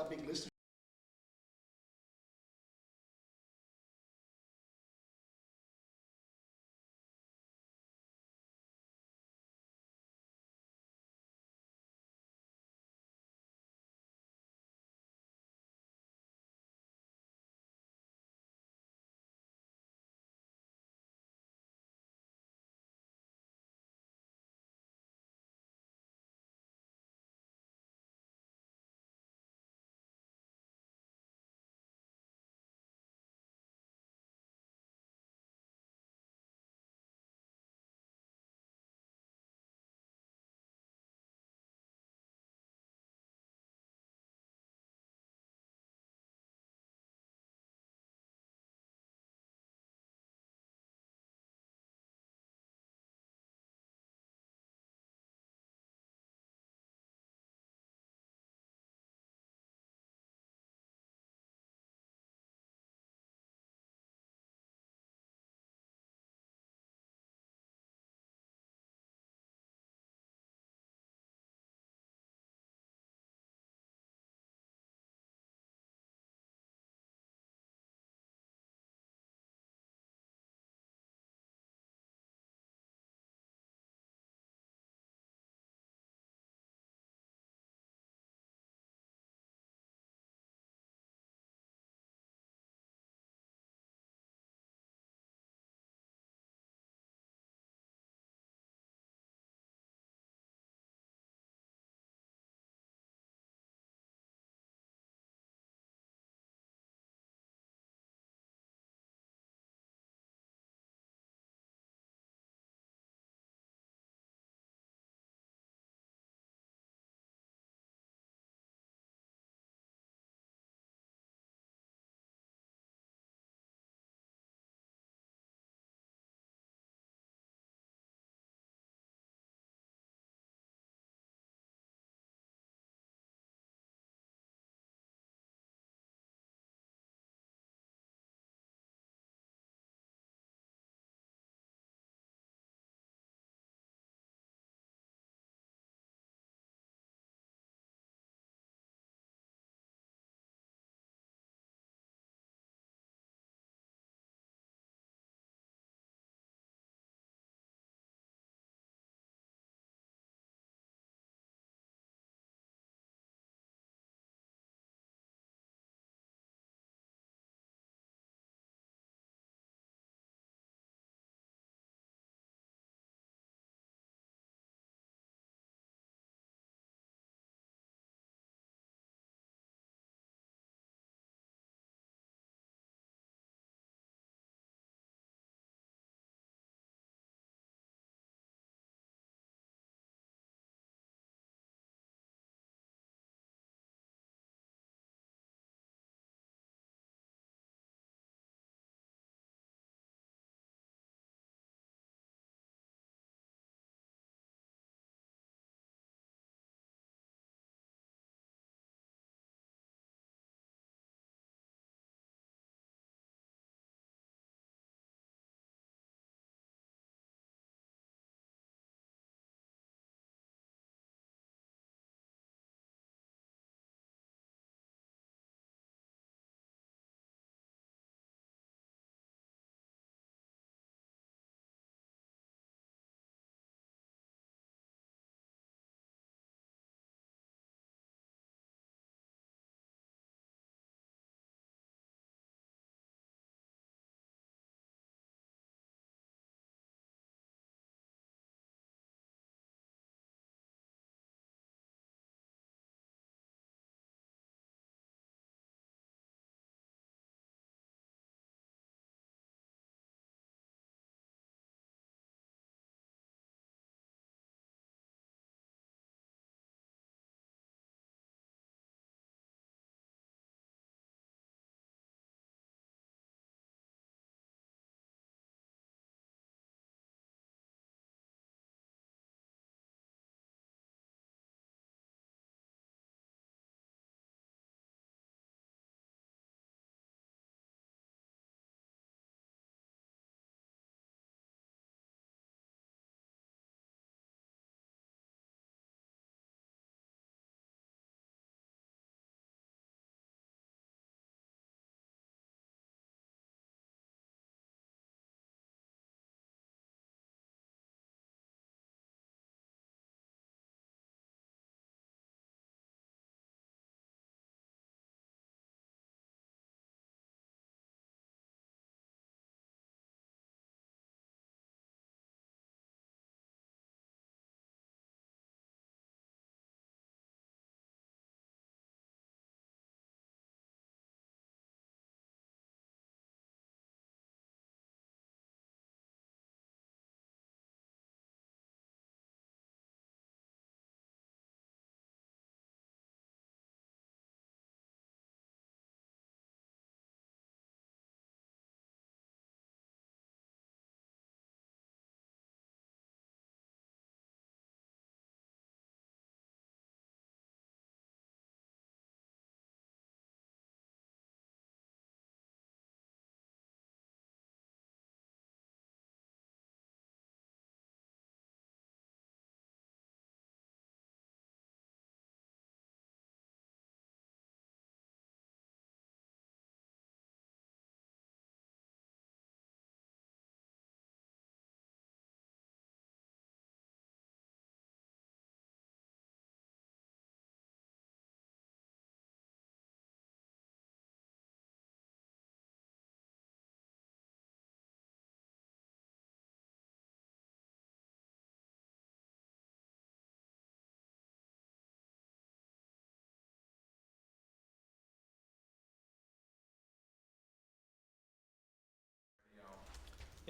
big listener.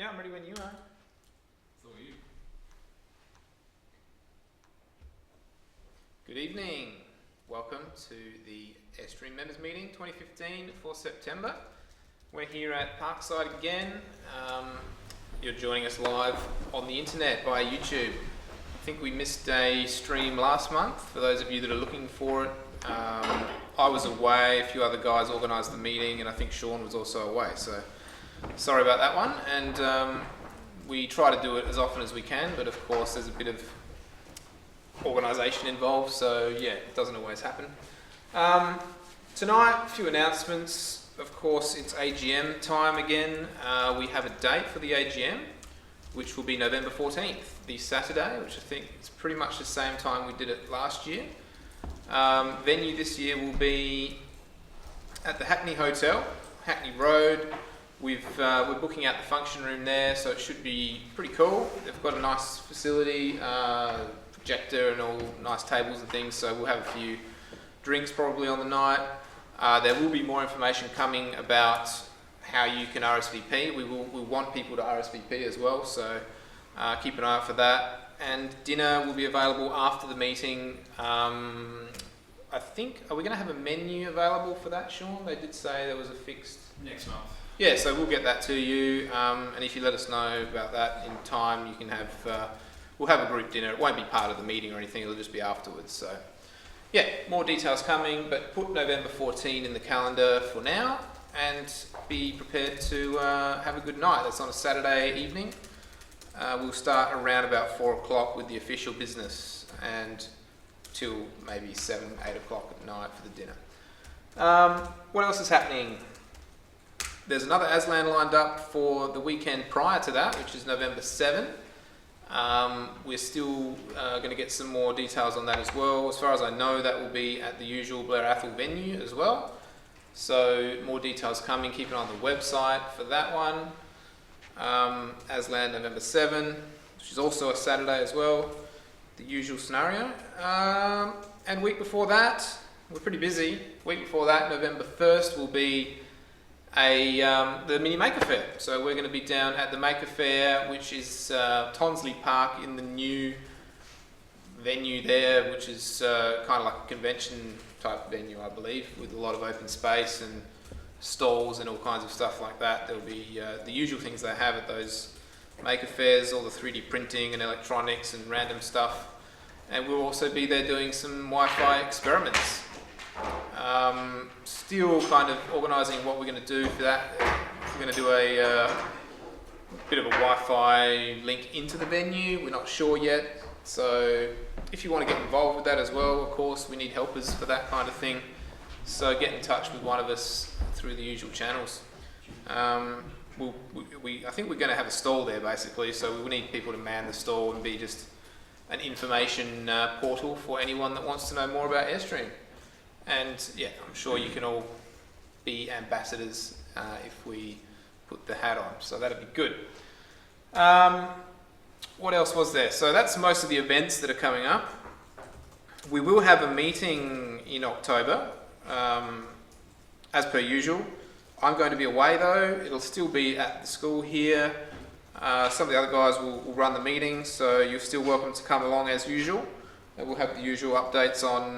Yeah, I'm ready when you are. So are you. Good evening. Welcome to the Airstream Members Meeting 2015 for September. We're here at Parkside again. You're joining us live on the internet via YouTube. I think we missed a stream last month for those of you that are looking for it. I was away, a few other guys organised the meeting, and I think Sean was also away, so sorry about that one. And we try to do it as often as we can, but of course there's a bit of organisation involved, so yeah, it doesn't always happen. Tonight, a few announcements. Of course, it's AGM time again. We have a date for the AGM, which will be November 14th, the Saturday, which I think is pretty much the same time we did it last year. Venue this year will be at the Hackney Hotel, Hackney Road. We're booking out the function room there, so it should be pretty cool. They've got a nice facility, projector and all nice tables and things, so we'll have a few drinks probably on the night. There will be more information coming about how you can RSVP. We want people to RSVP as well, so keep an eye out for that. And dinner will be available after the meeting. I think, are we going to have a menu available for that, Sean? They did say there was a fixed... Next month. Yeah, so we'll get that to you, and if you let us know about that in time, you can have, we'll have a group dinner. It won't be part of the meeting or anything, it'll just be afterwards. So, yeah, more details coming, but put November 14 in the calendar for now, and be prepared to have a good night. That's on a Saturday evening. We'll start around about 4 o'clock with the official business, and till maybe 7, 8 o'clock at night for the dinner. What else is happening? There's another ASLAN lined up for the weekend prior to that, which is November 7. We're still going to get some more details on that as well. As far as I know, that will be at the usual Blair Athol venue as well. So more details coming. Keep an eye on the website for that one. ASLAN November 7, which is also a Saturday as well. The usual scenario. And week before that, we're pretty busy. Week before that, November 1st, will be the mini Maker Fair. So we're going to be down at the Maker Fair, which is Tonsley Park, in the new venue there, which is kind of like a convention type venue, I believe, with a lot of open space and stalls and all kinds of stuff like that. There'll be the usual things they have at those Maker Fairs, all the 3D printing and electronics and random stuff. And we'll also be there doing some Wi-Fi experiments. Still kind of organising what we're going to do for that. We're going to do a bit of a Wi-Fi link into the venue. We're not sure yet. So if you want to get involved with that as well, of course, we need helpers for that kind of thing. So get in touch with one of us through the usual channels. I think we're going to have a stall there basically, so we will need people to man the stall and be just an information portal for anyone that wants to know more about Airstream. And yeah, I'm sure you can all be ambassadors if we put the hat on, so that'd be good. What else was there? So that's most of the events that are coming up. We will have a meeting in October, as per usual. I'm going to be away though. It'll still be at the school here. Some of the other guys will run the meeting, so you're still welcome to come along as usual. And we'll have the usual updates on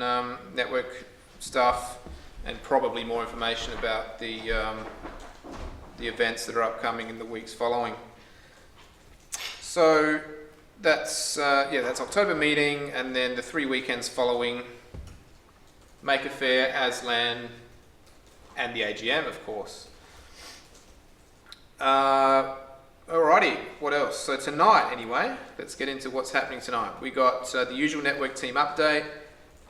network stuff and probably more information about the events that are upcoming in the weeks following. So that's October meeting, and then the 3 weekends following: Maker Fair, ASLAN, and the AGM, of course. Alrighty, what else? So tonight, anyway, let's get into what's happening tonight. We got the usual network team update.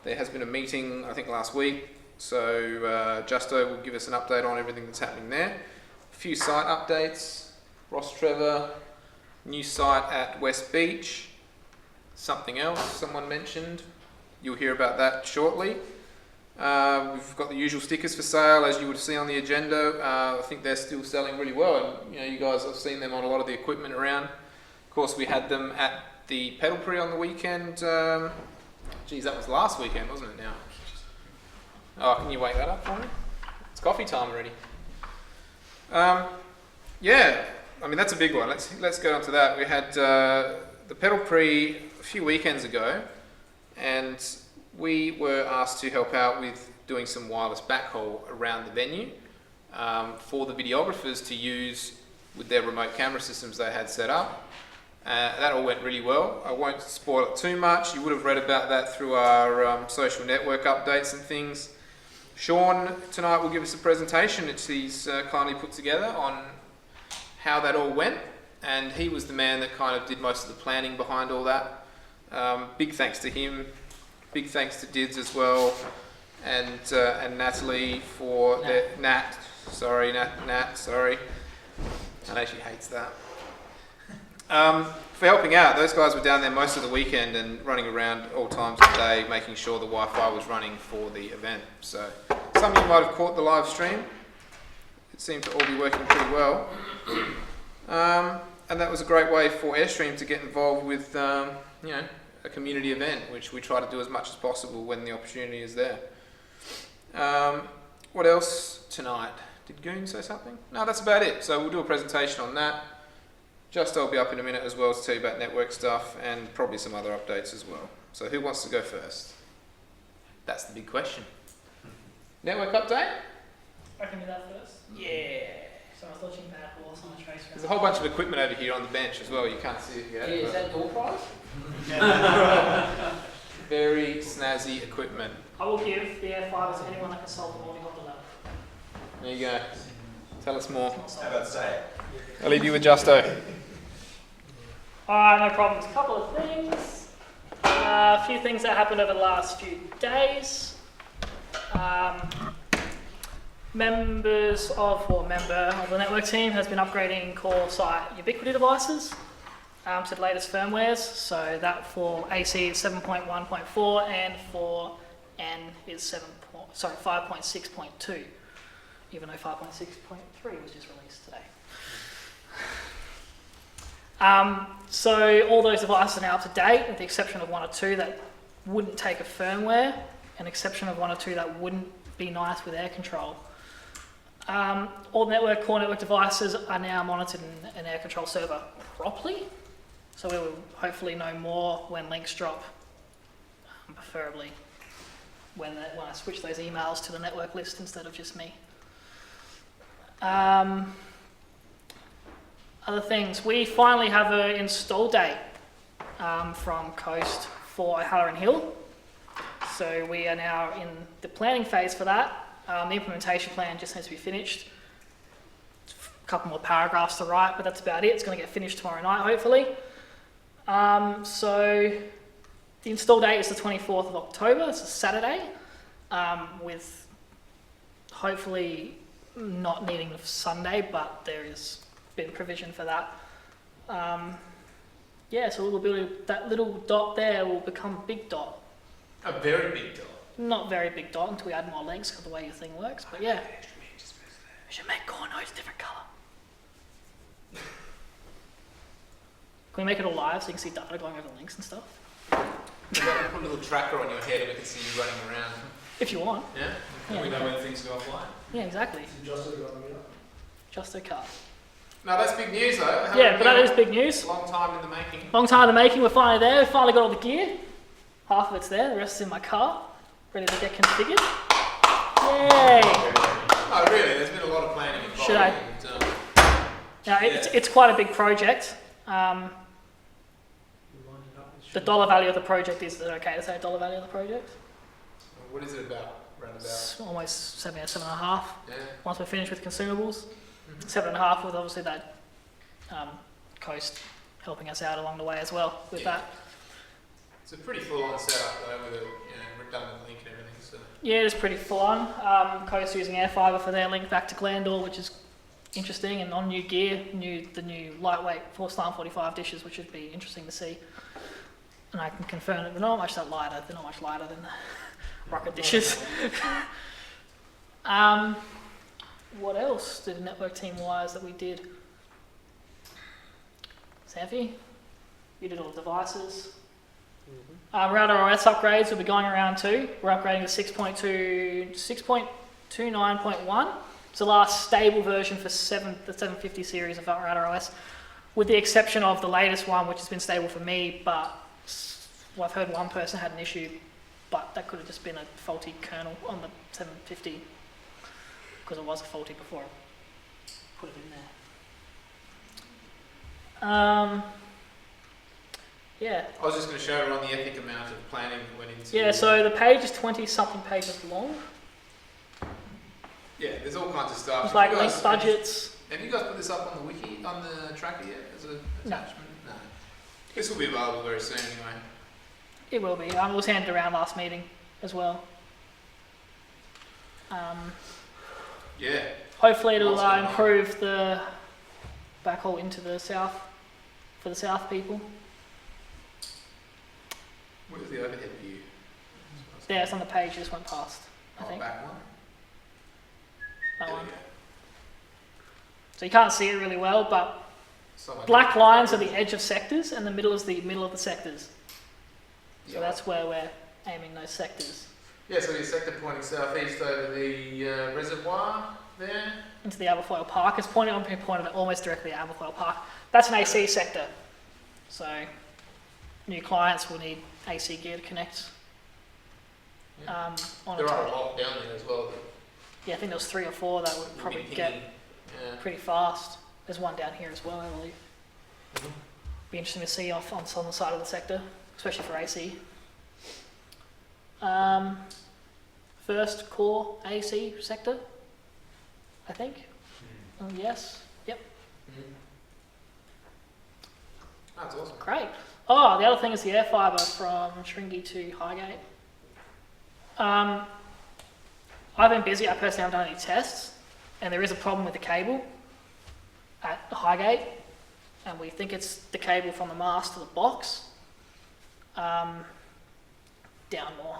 There has been a meeting, I think, last week, so Justo will give us an update on everything that's happening there. A few site updates: Ross Trevor, new site at West Beach, something else someone mentioned. You'll hear about that shortly. We've got the usual stickers for sale, as you would see on the agenda. I think they're still selling really well, and you guys have seen them on a lot of the equipment around. Of course, we had them at the Pedalprix on the weekend. Geez, that was last weekend, wasn't it now? Oh, can you wake that up for me? It's coffee time already. Yeah, I mean, that's a big one. Let's go on to that. We had the Pedal Prix a few weekends ago, and we were asked to help out with doing some wireless backhaul around the venue for the videographers to use with their remote camera systems they had set up. That all went really well. I won't spoil it too much. You would have read about that through our social network updates and things. Sean tonight will give us a presentation which he's kindly put together on how that all went, and he was the man that kind of did most of the planning behind all that. Big thanks to him, big thanks to Dids as well, and Natalie for Nat, sorry. I know she hates that. For helping out. Those guys were down there most of the weekend and running around all times of the day, making sure the Wi-Fi was running for the event. So some of you might have caught the live stream. It seemed to all be working pretty well. And that was a great way for Airstream to get involved with a community event, which we try to do as much as possible when the opportunity is there. What else tonight? Did Goon say something? No, that's about it. So we'll do a presentation on that. Justo will be up in a minute as well to tell you about network stuff and probably some other updates as well. So who wants to go first? That's the big question. Network update? I can do that first. Yeah. So I was watching Bad Horse on the trace. There's a whole bunch of equipment over here on the bench as well. You can't see it yet. Yeah, is that door prize? Very snazzy equipment. I will give the Air5 to anyone that can solve the multi-holder level. There you go. Tell us more. How about say? I'll leave you with Justo. Alright, no problems. A couple of things. A few things that happened over the last few days. Member of the network team has been upgrading core site Ubiquiti devices to the latest firmwares. So that for AC is 7.1.4 and for N is 5.6.2, even though 5.6.3 was just released today. So all those devices are now up to date, with the exception of one or two that wouldn't take a firmware, an exception of one or two that wouldn't be nice with air control. All core network devices are now monitored in an air control server properly, so we will hopefully know more when links drop, preferably when I switch those emails to the network list instead of just me. Other things, we finally have an install date from Coast for O'Halloran Hill. So we are now in the planning phase for that. The implementation plan just needs to be finished. A couple more paragraphs to write, but that's about it. It's going to get finished tomorrow night, hopefully. So the install date is the 24th of October. It's a Saturday, with hopefully not needing a Sunday, but there is been provision for that. So that little dot there will become a big dot. A very big dot. Not very big dot until we add more links because of the way your thing works, but yeah. We should make core nodes different colour. Can we make it all live so you can see data going over links and stuff? Put a little tracker on your head and we can see you running around. If you want. Yeah? Yeah. We know when things go offline. Yeah, exactly. Just a car. No, that's big news though. Yeah, but that is big news. Long time in the making. Long time in the making, we're finally there. We've finally got all the gear. Half of it's there, the rest is in my car, ready to get configured. Yay! Oh really? There's been a lot of planning involved. Should I? Now, it's quite a big project. The dollar value of the project, is it okay to say dollar value of the project? What is it about? It's almost 7.5. Yeah. Once we're finished with consumables. 7.5 with obviously that Coast helping us out along the way as well with that. It's a pretty full-on setup though, with a redundant link and everything. So. Yeah, it's pretty full on. Coast using Airfiber for their link back to Glandor, which is interesting, and on new gear, the new lightweight Slam 45 dishes, which would be interesting to see. And I can confirm that they're not much lighter than the rocket dishes. What else did network team wise that we did? Sanfi, you did all the devices. Router OS upgrades will be going around too. We're upgrading to 6.29.1 It's the last stable version for the 750 series of Router OS, with the exception of the latest one, which has been stable for me, but I've heard one person had an issue, but that could have just been a faulty kernel on the 750, because it was a faulty before I put it in there. Yeah. I was just going to show everyone the epic amount of planning that went into. Yeah, so the page is 20-something pages long. Yeah, there's all kinds of stuff. It's like link budgets. Have you guys put this up on the wiki, on the tracker yet as an No. attachment? No. This will be available very soon anyway. It will be. It was handed around last meeting as well. Yeah. Hopefully it'll Lots going on. improve the backhaul into the south, for the south people. Where's the overhead view? There, it's on the page, just went past, I Oh, think. back one? That There one. we go. So you can't see it really well, but Someone- black lines are the edge of sectors, and the middle is the middle of the sectors. So Yeah. that's where we're aiming those sectors. Yeah, so your sector pointing southeast over the reservoir there. Into the Aberfoyle Park. It's pointed almost directly at Aberfoyle Park. That's an AC sector. So new clients will need AC gear to connect Yeah. on There a are a total. lot down there as well. That Yeah, I think there was 3 or 4 that would will probably be get pinging. Yeah. pretty fast. There's one down here as well, I believe. Mhm. Be interesting to see on the side of the sector, especially for AC. First core AC sector, I think. Yes. Yep. Mhm. That's awesome. Great. Oh, the other thing is the air fibre from Shringy to Highgate. I've been busy. I personally haven't done any tests, and there is a problem with the cable at Highgate, and we think it's the cable from the mast to the box. Down more.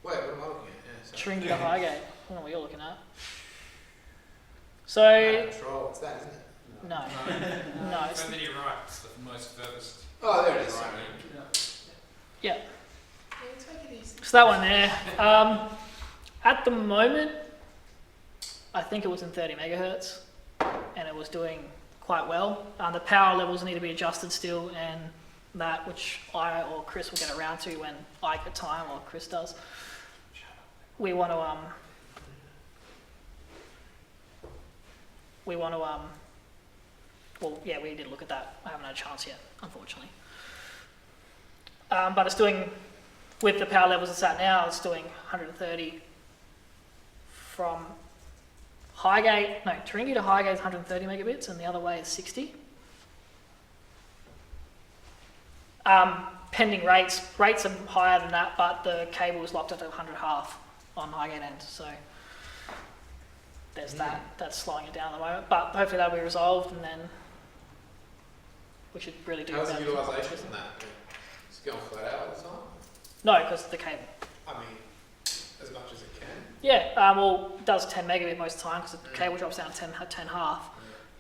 Wait, what am I looking at? Yeah, sorry. Shringy to Highgate. I don't know what you're looking at. So, Control. It's that, isn't it? no. No, it's, And then you're right, it's the most furthest. Oh, there it is. Right. yeah. So that one there. At the moment, I think it was in 30 megahertz, and it was doing quite well. The power levels need to be adjusted still, and that, which I or Chris will get around to when I get time, or Chris does. We want to well, yeah, we did look at that. I haven't had a chance yet, unfortunately. But it's doing, with the power levels it's at now, it's doing 130 from Highgate, no, Taringi to Highgate is 130 megabits, and the other way is 60. Pending rates are higher than that, but the cable is locked at 100/2 on Highgate end, so there's that. That's slowing it down at the moment, but hopefully that'll be resolved, and then we should really do How's the better. utilisation on that? It's going flat out all the time? No, because the cable. I mean, as much as it can. Yeah, well, it does 10 megabit most of the time because the cable drops down to 10/2.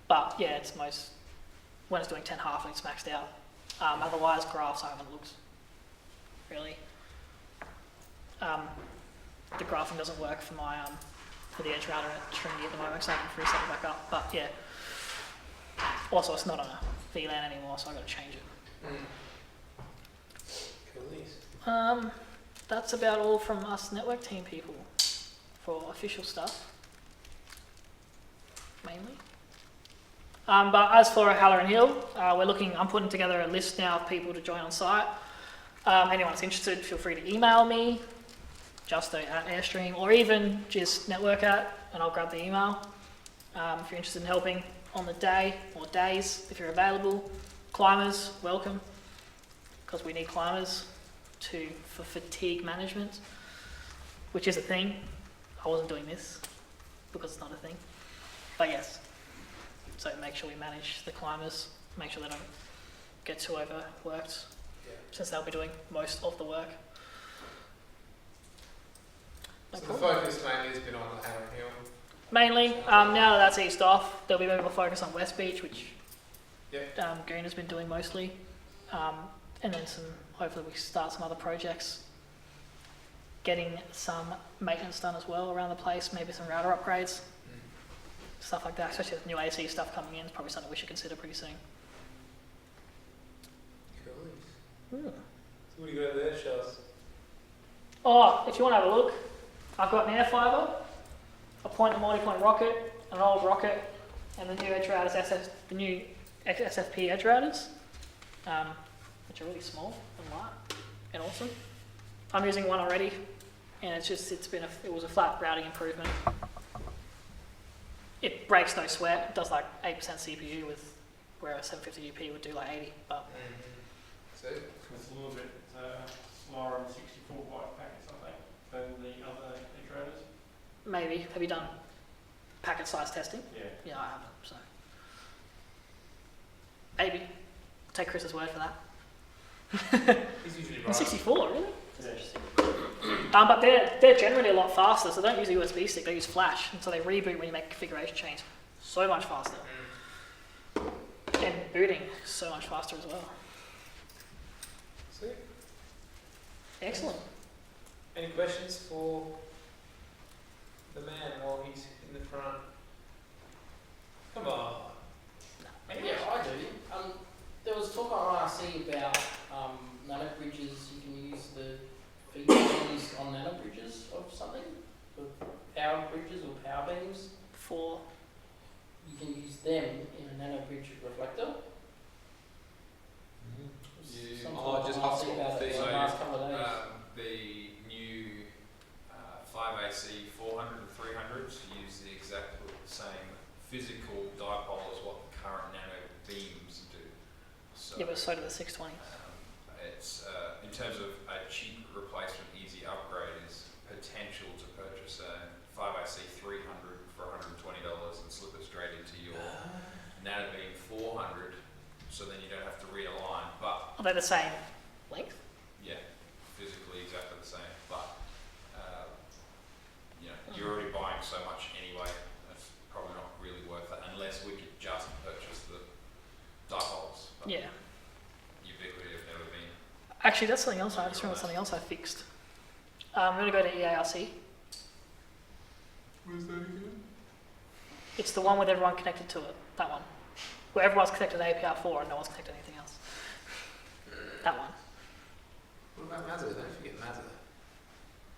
But yeah, it's most, when it's doing 10/2, it's maxed out. Otherwise, graphs I haven't looked, really. The graphing doesn't work for my, for the edge router at Trinity at the moment, so I can reset it back up. But yeah. Also, it's not on a VLAN anymore, so I've got to change it. Cool. That's about all from us network team people for official stuff, mainly. But as for Halloran Hill, I'm putting together a list now of people to join on site. Anyone that's interested, feel free to email me, justo@airstream, or even just network at, and I'll grab the email. If you're interested in helping on the day, or days, if you're available. Climbers, welcome, because we need climbers for fatigue management, which is a thing. I wasn't doing this because it's not a thing, but yes. So make sure we manage the climbers, make sure they don't get too overworked, since they'll be doing most of the work. So the focus mainly has been on Halloran Hill. Mainly, now that that's eased off, there'll be a bit more focus on West Beach, which Goon has been doing mostly, and then hopefully we start some other projects, getting some maintenance done as well around the place, maybe some router upgrades. stuff like that, especially with new AC stuff coming in. It's probably something we should consider pretty soon. Cool. So what do you got there, Charles? Oh, if you want to have a look, I've got an air fiber, a point and multi-point rocket, an old rocket, and the new edge routers, the new SFP edge routers, which are really small and light and awesome. I'm using one already, and it was a flat routing improvement. It breaks no sweat. It does like 8% CPU with where a 750 UP would do like 80. But So It's a little bit slower on 64 byte packets, I think, than the other edge routers. maybe have you done packet size testing? Yeah. Yeah, I haven't. So maybe take Chris's word for that. he's usually And right. 64, really? That's Yeah. interesting. But they're generally a lot faster, so they don't use a USB stick, they use flash, and so they reboot when you make a configuration change. So much faster. And booting so much faster as well. Sweet. Excellent. Any questions for the man while he's in the front? Come on. Yeah, I do. There was talk on IRC about nano bridges. You can use the features on nano bridges of something, for power bridges or power beams. For You can use them in a nano bridge reflector. Some Oh, sort of just IRC hotspot about it thing. in the last couple of days. The new 5AC 400 and 300s use the exact same physical dipole as what the current nano beams do. So, yeah, but so do the 620. it's in terms of a cheap replacement, easy upgrade is potential to purchase a 5AC 300 for $120 and slip it straight into your NanoBeam 400, so then you don't have to realign. But Are they the same length? yeah, physically exactly the same. But you're already buying so much anyway. That's probably not really worth it unless we could just purchase the dipoles. But Yeah. Ubiquity have never been. Actually, that's something else. I just remember something else I fixed. I'm going to go to EARC. Where's that again? It's the one with everyone connected to it. That one. Where everyone's connected to APR4 and no one's connected to anything else. That one. What about Mazza? Don't forget Mazza.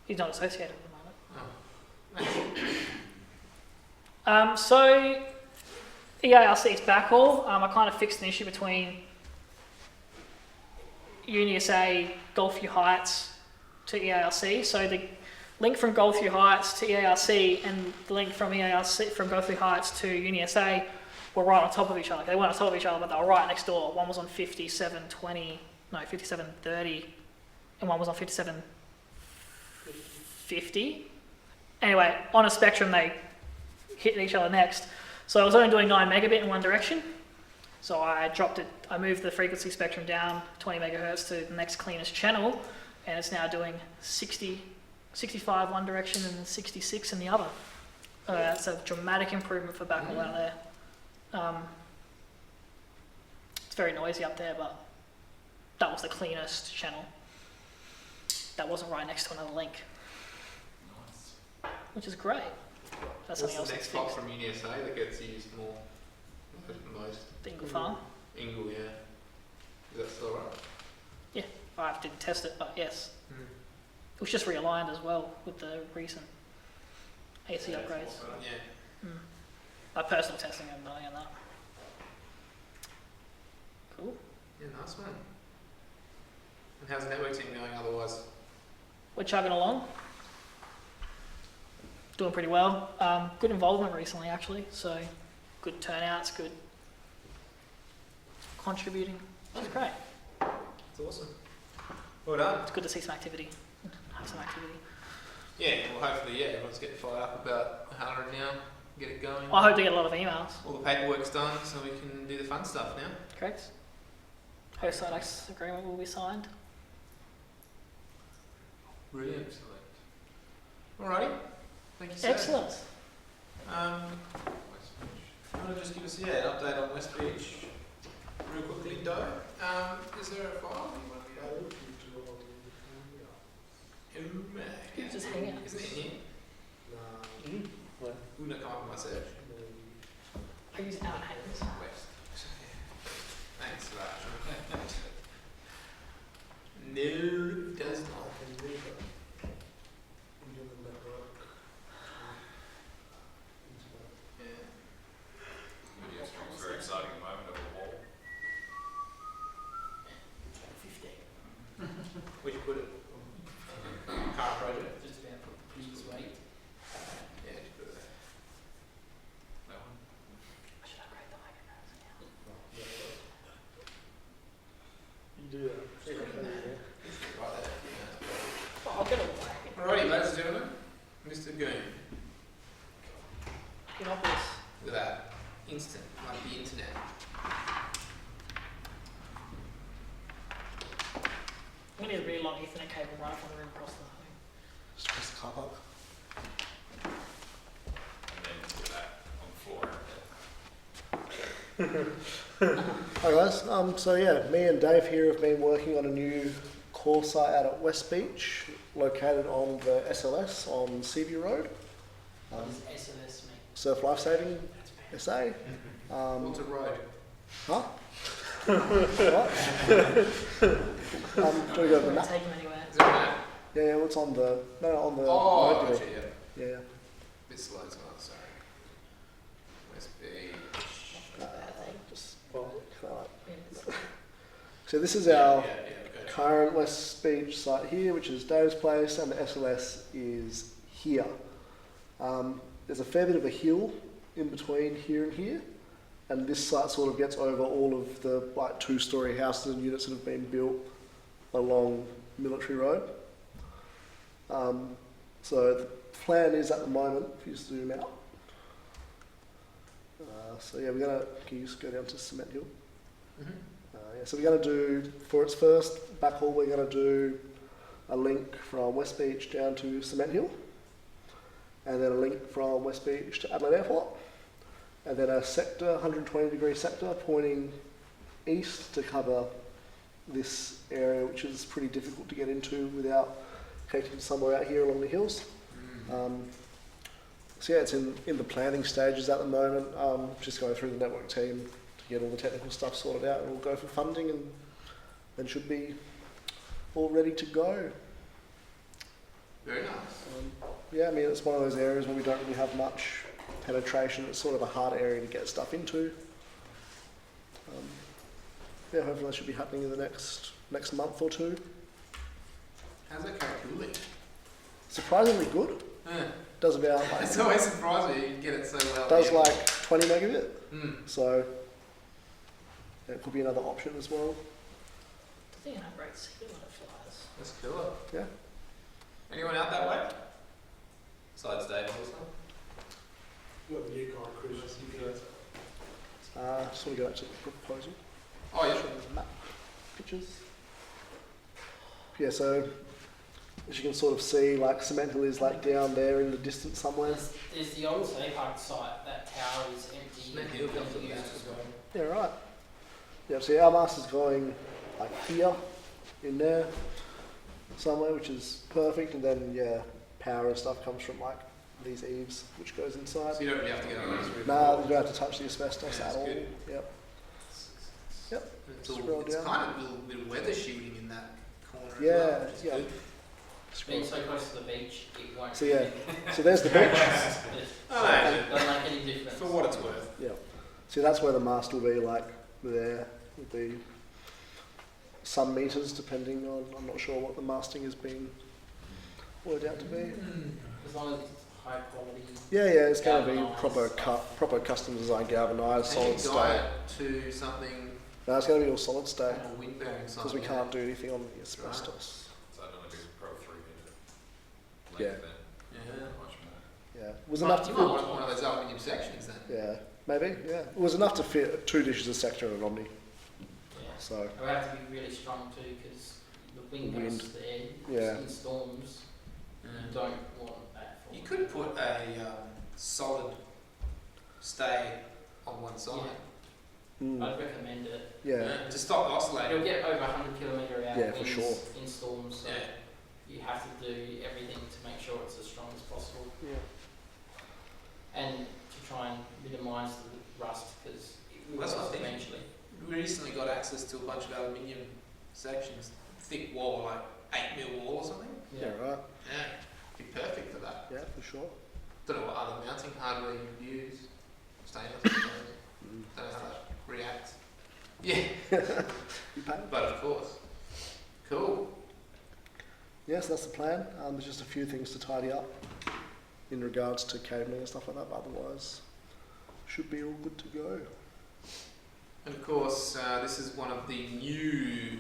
He's not associated with the moment. Oh. So EARC's backhaul, I kind of fixed an issue between UniSA Golfview Heights to EARC. So the link from Golfview Heights to EARC and the link from EARC from Golfview Heights to UniSA were right on top of each other. They weren't on top of each other, but they were right next door. One was on 5730, and one was on 5750. Anyway, on a spectrum, they hit each other next. So I was only doing 9 megabit in one direction. So I dropped it, I moved the frequency spectrum down 20 megahertz to the next cleanest channel, and it's now doing 65 one direction and 66 in the other. It's a dramatic improvement for backhaul out there. It's very noisy up there, but that was the cleanest channel. That wasn't right next to another link, Nice. which is great. That's What's something else the that's next hop fixed. from UniSA that gets used more? Most. Dingle Farm. Ingle, yeah. Is that still right? I didn't test it, but yes. Hmm. It was just realigned as well with the recent AC upgrades. Yeah. My personal testing, I haven't done any of that. Cool. Yeah, nice one. And how's the network team going otherwise? We're chugging along. Doing pretty well. Good involvement recently, actually. So good turnouts, good contributing. Which is great. It's awesome. Well done. It's good to see some activity. Have some activity. Yeah, well hopefully, yeah, everyone's getting fired up about 100 now. Get it going. I hope to get a lot of emails. All the paperwork's done, so we can do the fun stuff now. Correct? Host site access agreement will be signed. Brilliant. Excellent. Alrighty. Thank you, sir. Excellent. West Beach. Want to just give us an update on West Beach real quickly, Doe? Is there a file you want to go? Just hang out. Isn't it in here? Wouldn't it come up in my search? Oh, I'll get a whack. Alrighty, ladies and gentlemen, Mr. Goon. Get off this. Look at that. Instant, like the internet. We need a really long Ethernet cable right from the room across the thing. Just press the car park. And then put that on the floor. Hi guys, so yeah, me and Dave here have been working on a new core site out at West Beach, located on the SLS on Seaview Road. What does SLS mean? Surf Life Saving SA. What's a road? Huh? What? Do we go to the Don't map? take him anywhere. Is there a map? Yeah, what's on the, no, on the, Oh, road, gotcha, yeah. yeah. Bit slow as well, sorry. West Beach. Just, Yeah, so this is our Yeah, gotcha. current West Beach site here, which is Dave's place, and the SLS is here. There's a fair bit of a hill in between here and here, and this site sort of gets over all of the like 2-story houses and units that have been built along Military Road. So the plan is at the moment, if you zoom out. So yeah, we're gonna, can you just go down to Cement Hill? Mm-hmm. Yeah, so we're going to do, for its first backhaul, we're going to do a link from West Beach down to Cement Hill, and then a link from West Beach to Adelaide Airport, and then a sector, 120-degree sector pointing east to cover this area, which is pretty difficult to get into without connecting to somewhere out here along the hills. So yeah, it's in the planning stages at the moment, just going through the network team to get all the technical stuff sorted out, and we'll go for funding and then should be all ready to go. Very nice. Yeah, I mean, it's one of those areas where we don't really have much penetration. It's sort of a hard area to get stuff into. Yeah, hopefully that should be happening in the next month or two. How's that car cooling? Surprisingly good. Does about like, It's always surprising you get it so well. does yeah. like 20 megabit. So yeah, it could be another option as well. I think an upgrade CD when it flies. That's cool. Yeah. Anyone out that way? Besides Dave, also. Got the new guy, Chris. Just want to go back to the proposal. Oh, yeah. Show the map pictures. Yeah, so as you can sort of see, like Cement Hill is like down there in the distance somewhere. There's the old State Park site, that tower is empty. Cement Hill comes Nothing to used that as as well. Yeah, right. Yeah, so our master's going like here, in there, somewhere, which is perfect. And then yeah, power and stuff comes from like these eaves, which goes inside. So you don't really have to get on those roof. Nah, you don't have to touch the asbestos Yeah, at that's all. good. Yep. Yep. It's, all, Scroll it's down. kind of a little weather shielding in that corner Yeah, as well, which is yeah. good. Being so close to the beach, it won't. So yeah, so there's the beach. It Oh, actually, doesn't make any difference. for what it's worth. Yeah. So that's where the mast will be, like there would be some meters depending on, I'm not sure what the masting has been worked out to be. As long as it's high quality. Yeah, yeah, it's going to be Galvanised. proper custom design, galvanised, Can you solid guide state. it to something No, it's going to be all solid state like a wind bearing because something? we can't do anything on the asbestos. So I'd only be probably 3 metre Yeah. length then. Yeah. Not much more. Yeah, it was You enough might to want one of those aluminium sections then. yeah, maybe, yeah. It was enough to fit 2 dishes of sector and an Omni, Yeah. so It would have to be really strong too, because the wind The gusts there. Yeah. In storms, you don't want that. For You could put a solid stay on one side. mm, I'd recommend it. yeah, To stop You'll oscillating. get over 100 kilometre hour Yeah, for winds sure. in storms, so Yeah. you have to do everything to make sure it's as strong as possible, yeah. and to try and minimise the rust, because it will That's what rust I think. eventually. We recently got access to a bunch of aluminium sections, thick wall, like 8mm wall or something. Yeah, right. Yeah, be perfect for that. Yeah, for sure. Don't know what other mounting hardware you would use. Stainless, I suppose. Mm. Don't know how that reacts. Yeah, You pay? but of course. Cool. Yes, that's the plan. There's just a few things to tidy up in regards to cabling and stuff like that, but otherwise should be all good to go. And of course, this is one of the new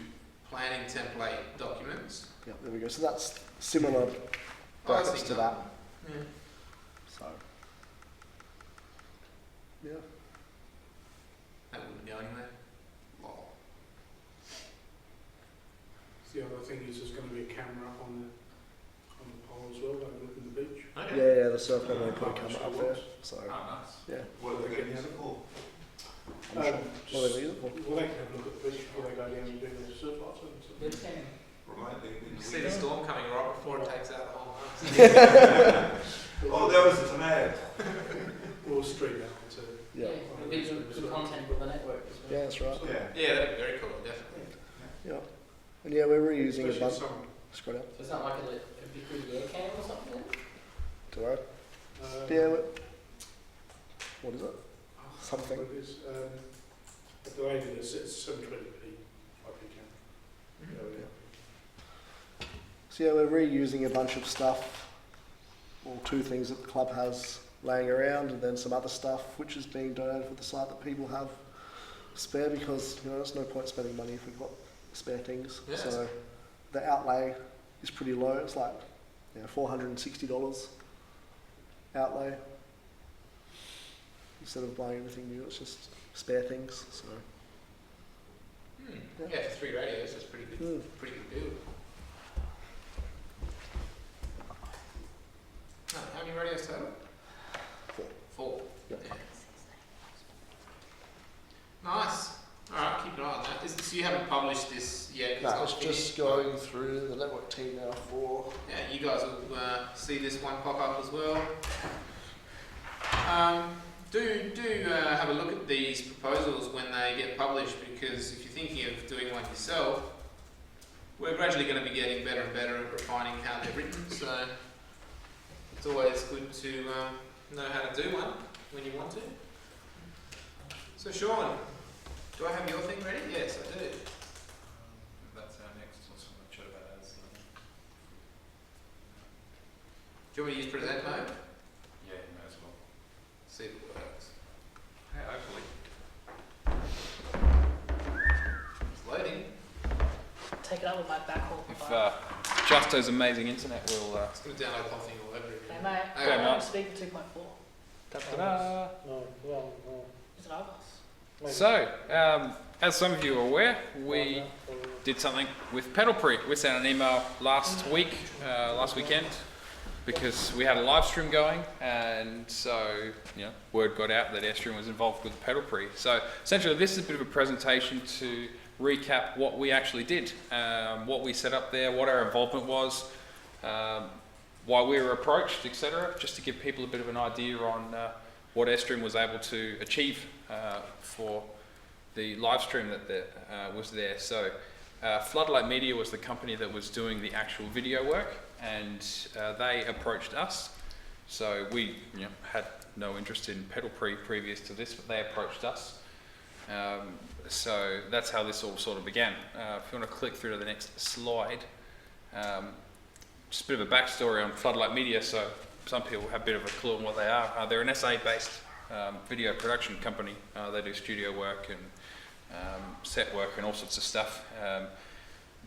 planning template documents. Yeah, there we go. So that's similar Oh, I brackets see to that. that. Yeah. So, yeah. That wouldn't go anywhere. Lol. The other thing is there's going to be a camera on the pole as well, overlooking the beach. Yeah, the surf guy may put a camera up there. So, Oh, nice. yeah. What are they getting it for? I'm sure. What are they using for? Well, they can have a look at the beach before they go down and do their surf lessons. Webcam. You see the storm coming right before it takes out the whole house. Oh, there was a tornado. Or street out too. Yeah. It'll be good content for the network as well. Yeah, that's right. Yeah. Yeah, that'd be very cool, definitely. Yeah. And yeah, we're reusing a Especially bunch. summer. Scroll down. So it's not like a big air cam or something then? Tomorrow. Uh, Yeah. What is it? Something. What it is, at the lady that sits 720p IP camera. So yeah, we're reusing a bunch of stuff. Well, two things that the club has laying around, and then some other stuff which is being donated for the site that people have spare, because there's no point spending money if we've got spare things. Yes. So the outlay is pretty low. It's like $460 outlay. Instead of buying anything new, it's just spare things. So Yeah, for 3 radios, that's pretty good. Pretty good deal. Oh, how many radios total? 4. 4. Yep. Yeah. Nice. Alright, keep an eye on that. So you haven't published this yet? No, not it's just finished, going through the network team now for. but, yeah, you guys will see this one pop up as well. Do have a look at these proposals when they get published, because if you're thinking of doing one yourself, we're gradually going to be getting better and better at refining how they're written, so it's always good to know how to do one when you want to. So Sean, do I have your thing ready? Yes, I do. That's our next one. Chat about ads. Do you want me to use present mode? Yeah, you may as well. See if it works. Hey, hopefully. It's loading. Take it up with my backhaul. If Justo's amazing internet will. It's going to download the whole thing all over again. Hey mate, Okay, I'm mate. speaking 2.4. Ta-da. Oh, well, Is it Argos? So, as some of you are aware, we did something with Pedalpree. We sent an email last weekend, because we had a live stream going, and so word got out that Airstream was involved with Pedalpree. So essentially, this is a bit of a presentation to recap what we actually did, what we set up there, what our involvement was, why we were approached, etc., just to give people a bit of an idea on what Airstream was able to achieve for the live stream that was there. So Floodlight Media was the company that was doing the actual video work, and they approached us. So we had no interest in Pedalpree previous to this, but they approached us. So that's how this all sort of began. If you want to click through to the next slide, just a bit of a backstory on Floodlight Media. So some people have a bit of a clue on what they are. They're an SA-based video production company. They do studio work and set work and all sorts of stuff.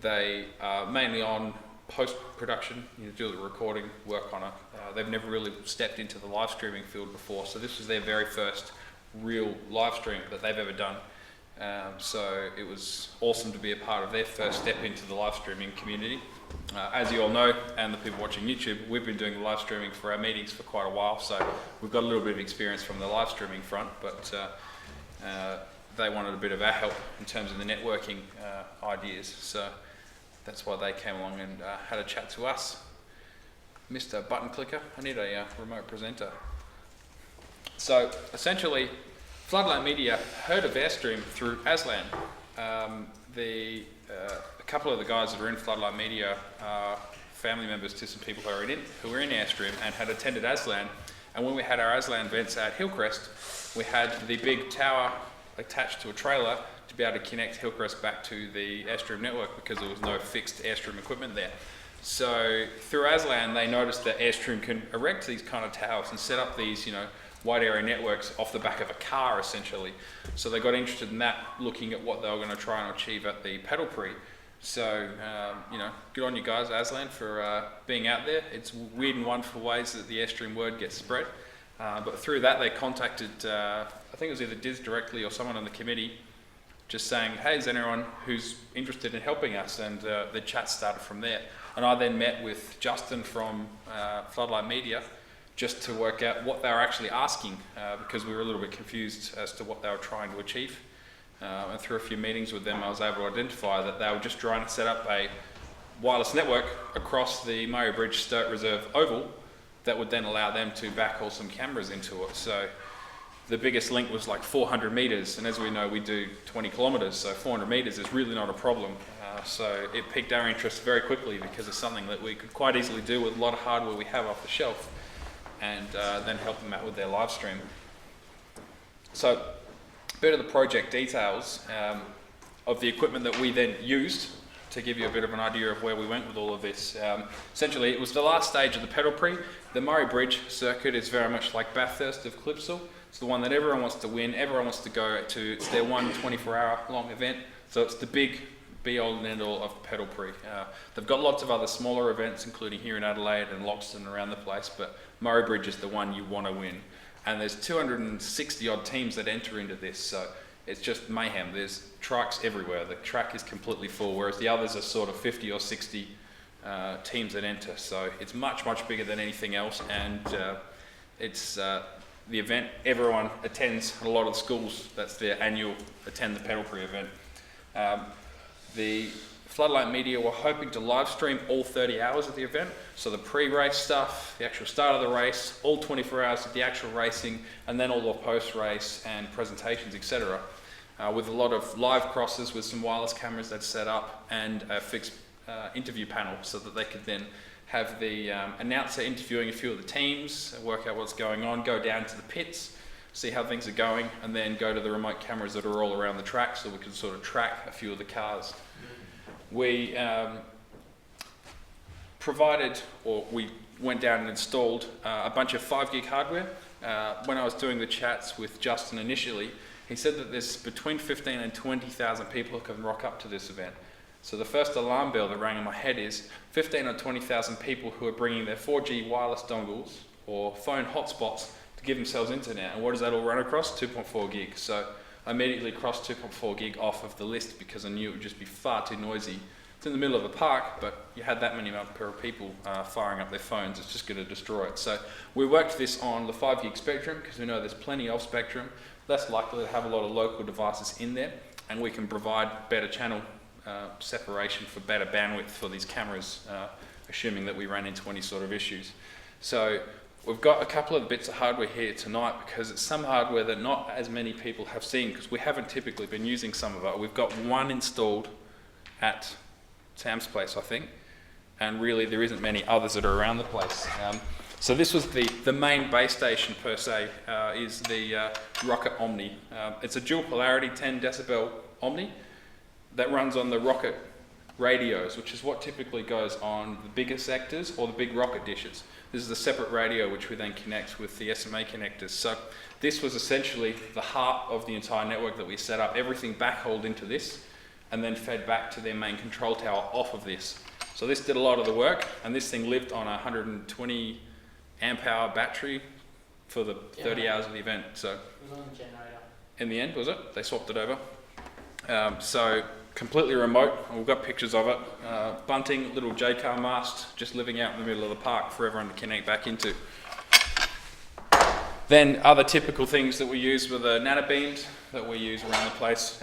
They are mainly on post-production, do the recording, work on it. They've never really stepped into the live streaming field before, so this was their very first real live stream that they've ever done. So it was awesome to be a part of their first step into the live streaming community. As you all know, and the people watching YouTube, we've been doing the live streaming for our meetings for quite a while, so we've got a little bit of experience from the live streaming front, but they wanted a bit of our help in terms of the networking ideas, so that's why they came along and had a chat to us. Mr. Button Clicker, I need a remote presenter. So essentially, Floodlight Media heard of Airstream through Aslan. A couple of the guys that are in Floodlight Media are family members to some people who are in Airstream and had attended Aslan. And when we had our Aslan events at Hillcrest, we had the big tower attached to a trailer to be able to connect Hillcrest back to the Airstream network, because there was no fixed Airstream equipment there. So through Aslan, they noticed that Airstream can erect these kind of towers and set up these, wide area networks off the back of a car, essentially. So they got interested in that, looking at what they were going to try and achieve at the Pedalpree. So, good on you guys, Aslan, for being out there. It's weird and wonderful ways that the Airstream word gets spread. But through that, they contacted, I think it was either Diz directly or someone on the committee, just saying, hey, is anyone who's interested in helping us? And the chat started from there. And I then met with Justin from Floodlight Media just to work out what they were actually asking, because we were a little bit confused as to what they were trying to achieve. And through a few meetings with them, I was able to identify that they were just trying to set up a wireless network across the Murray Bridge Sturt Reserve Oval that would then allow them to backhaul some cameras into it. So the biggest link was like 400 meters, and as we know, we do 20 kilometers, so 400 meters is really not a problem. So it piqued our interest very quickly because it's something that we could quite easily do with a lot of hardware we have off the shelf, and then help them out with their live stream. So a bit of the project details of the equipment that we then used to give you a bit of an idea of where we went with all of this. Essentially, it was the last stage of the Pedal Prix. The Murray Bridge circuit is very much like Bathurst of Calypso. It's the one that everyone wants to win, everyone wants to go to. It's their one 24-hour long event. So it's the big be-all and end-all of the Pedal Prix. They've got lots of other smaller events, including here in Adelaide and Loxton around the place, but Murray Bridge is the one you want to win. And there's 260 odd teams that enter into this, so it's just mayhem. There's trikes everywhere. The track is completely full, whereas the others are sort of 50 or 60 teams that enter. So it's much, much bigger than anything else, and it's the event everyone attends. A lot of the schools, that's their annual attend the Pedal Prix event. The Floodlight Media were hoping to live stream all 30 hours of the event, so the pre-race stuff, the actual start of the race, all 24 hours of the actual racing, and then all the post-race and presentations, etc. With a lot of live crosses with some wireless cameras they'd set up, and a fixed interview panel so that they could then have the announcer interviewing a few of the teams, work out what's going on, go down to the pits, see how things are going, and then go to the remote cameras that are all around the track so we can sort of track a few of the cars. We provided, or we went down and installed a bunch of 5 gig hardware. When I was doing the chats with Justin initially, he said that there's between 15 and 20,000 people who can rock up to this event. So the first alarm bell that rang in my head is 15 or 20,000 people who are bringing their 4G wireless dongles or phone hotspots to give themselves internet. And what does that all run across? 2.4 gig. So I immediately crossed 2.4 gig off of the list because I knew it would just be far too noisy. It's in the middle of a park, but you had that many pair of people firing up their phones, it's just going to destroy it. So we worked this on the 5 gig spectrum because we know there's plenty of spectrum, less likely to have a lot of local devices in there, and we can provide better channel separation for better bandwidth for these cameras, assuming that we ran into any sort of issues. So we've got a couple of bits of hardware here tonight because it's some hardware that not as many people have seen because we haven't typically been using some of it. We've got one installed at Sam's place, I think, and really there isn't many others that are around the place. So this was the main base station per se, is the Rocket Omni. It's a dual polarity 10 decibel Omni that runs on the Rocket radios, which is what typically goes on the bigger sectors or the big rocket dishes. This is a separate radio which we then connect with the SMA connectors. So this was essentially the heart of the entire network that we set up, everything backhauled into this and then fed back to their main control tower off of this. So this did a lot of the work, and this thing lived on a 120 amp hour battery for the 30 hours of the event. So It was on the generator. in the end, was it? They swapped it over. So completely remote, and we've got pictures of it. Bunting, little J-car mast, just living out in the middle of the park for everyone to connect back into. Then other typical things that we use were the nano beams that we use around the place.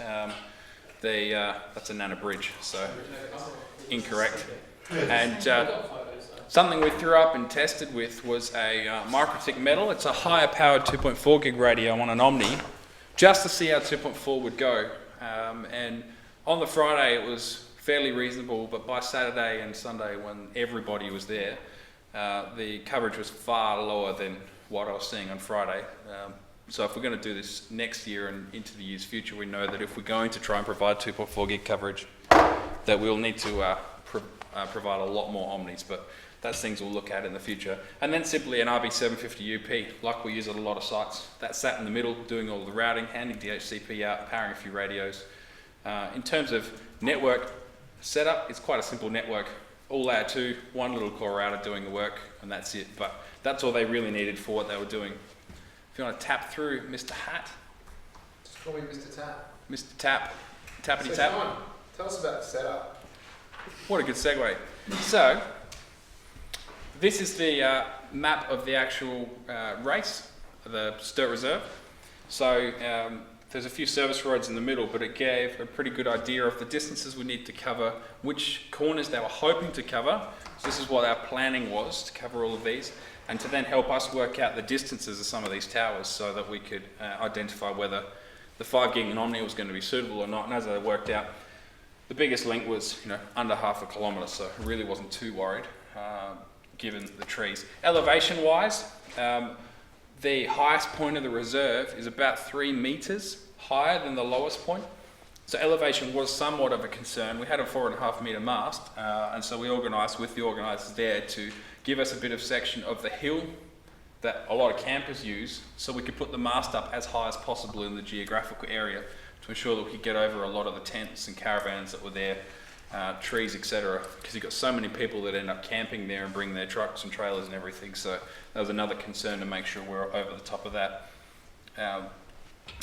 That's a nano bridge, so incorrect. And something we threw up and tested with was a Microtik metal. It's a higher powered 2.4 gig radio on an Omni, just to see how 2.4 would go. And on the Friday it was fairly reasonable, but by Saturday and Sunday when everybody was there, the coverage was far lower than what I was seeing on Friday. So if we're going to do this next year and into the year's future, we know that if we're going to try and provide 2.4 gig coverage, that we'll need to provide a lot more Omnis, but that's things we'll look at in the future. And then simply an RB750 UP, like we use at a lot of sites. That sat in the middle, doing all the routing, handing DHCP out, powering a few radios. In terms of network, setup. It's quite a simple network. All layer 2, one little core router doing the work, and that's it. But that's all they really needed for what they were doing. If you want to tap through Mr. Hat, Just call me Mr. Tap. Mr. Tap, tappity So tap. Sean, tell us about the setup. What a good segue. So, this is the map of the actual race, the Sturt Reserve. So, there's a few service roads in the middle, but it gave a pretty good idea of the distances we need to cover, which corners they were hoping to cover. So this is what our planning was, to cover all of these, and to then help us work out the distances of some of these towers so that we could identify whether the 5 gig in Omni was going to be suitable or not. And as I worked out, the biggest link was, under half a kilometre, so I really wasn't too worried, given the trees. Elevation-wise, the highest point of the reserve is about 3 metres higher than the lowest point. So elevation was somewhat of a concern. We had a 4.5 metre mast, and so we organised with the organisers there to give us a bit of section of the hill that a lot of campers use, so we could put the mast up as high as possible in the geographical area to ensure that we could get over a lot of the tents and caravans that were there, trees, etc. Because you've got so many people that end up camping there and bring their trucks and trailers and everything. So that was another concern, to make sure we're over the top of that.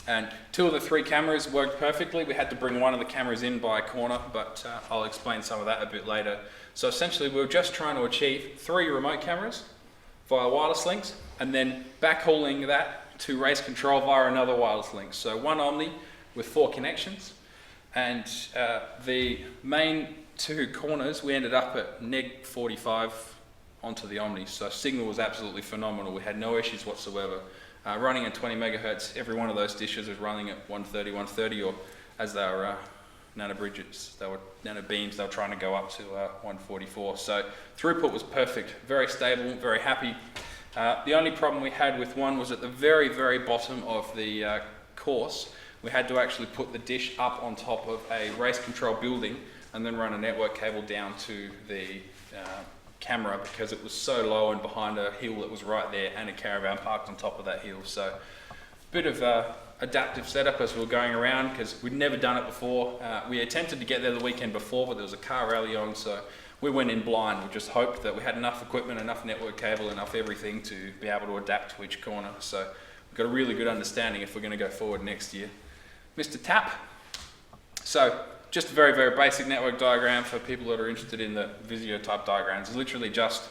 And 2 of the 3 cameras worked perfectly. We had to bring one of the cameras in by a corner, but I'll explain some of that a bit later. So essentially, we were just trying to achieve 3 remote cameras via wireless links, and then backhauling that to race control via another wireless link. So 1 Omni with 4 connections, and the main 2 corners, we ended up at neg 45 onto the Omni. So signal was absolutely phenomenal. We had no issues whatsoever. Running at 20 megahertz, every one of those dishes was running at 130, 130, or as they were nano bridges, they were nano beams, they were trying to go up to 144. So throughput was perfect, very stable, very happy. The only problem we had with one was at the very, very bottom of the course, we had to actually put the dish up on top of a race control building and then run a network cable down to the camera, because it was so low and behind a hill that was right there and a caravan parked on top of that hill. So a bit of adaptive setup as we were going around, because we'd never done it before. We attempted to get there the weekend before, but there was a car rally on, so we went in blind. We just hoped that we had enough equipment, enough network cable, enough everything to be able to adapt to each corner. So we've got a really good understanding if we're going to go forward next year. Mr. Tap. So just a very, very basic network diagram for people that are interested in the Visio type diagrams. It's literally just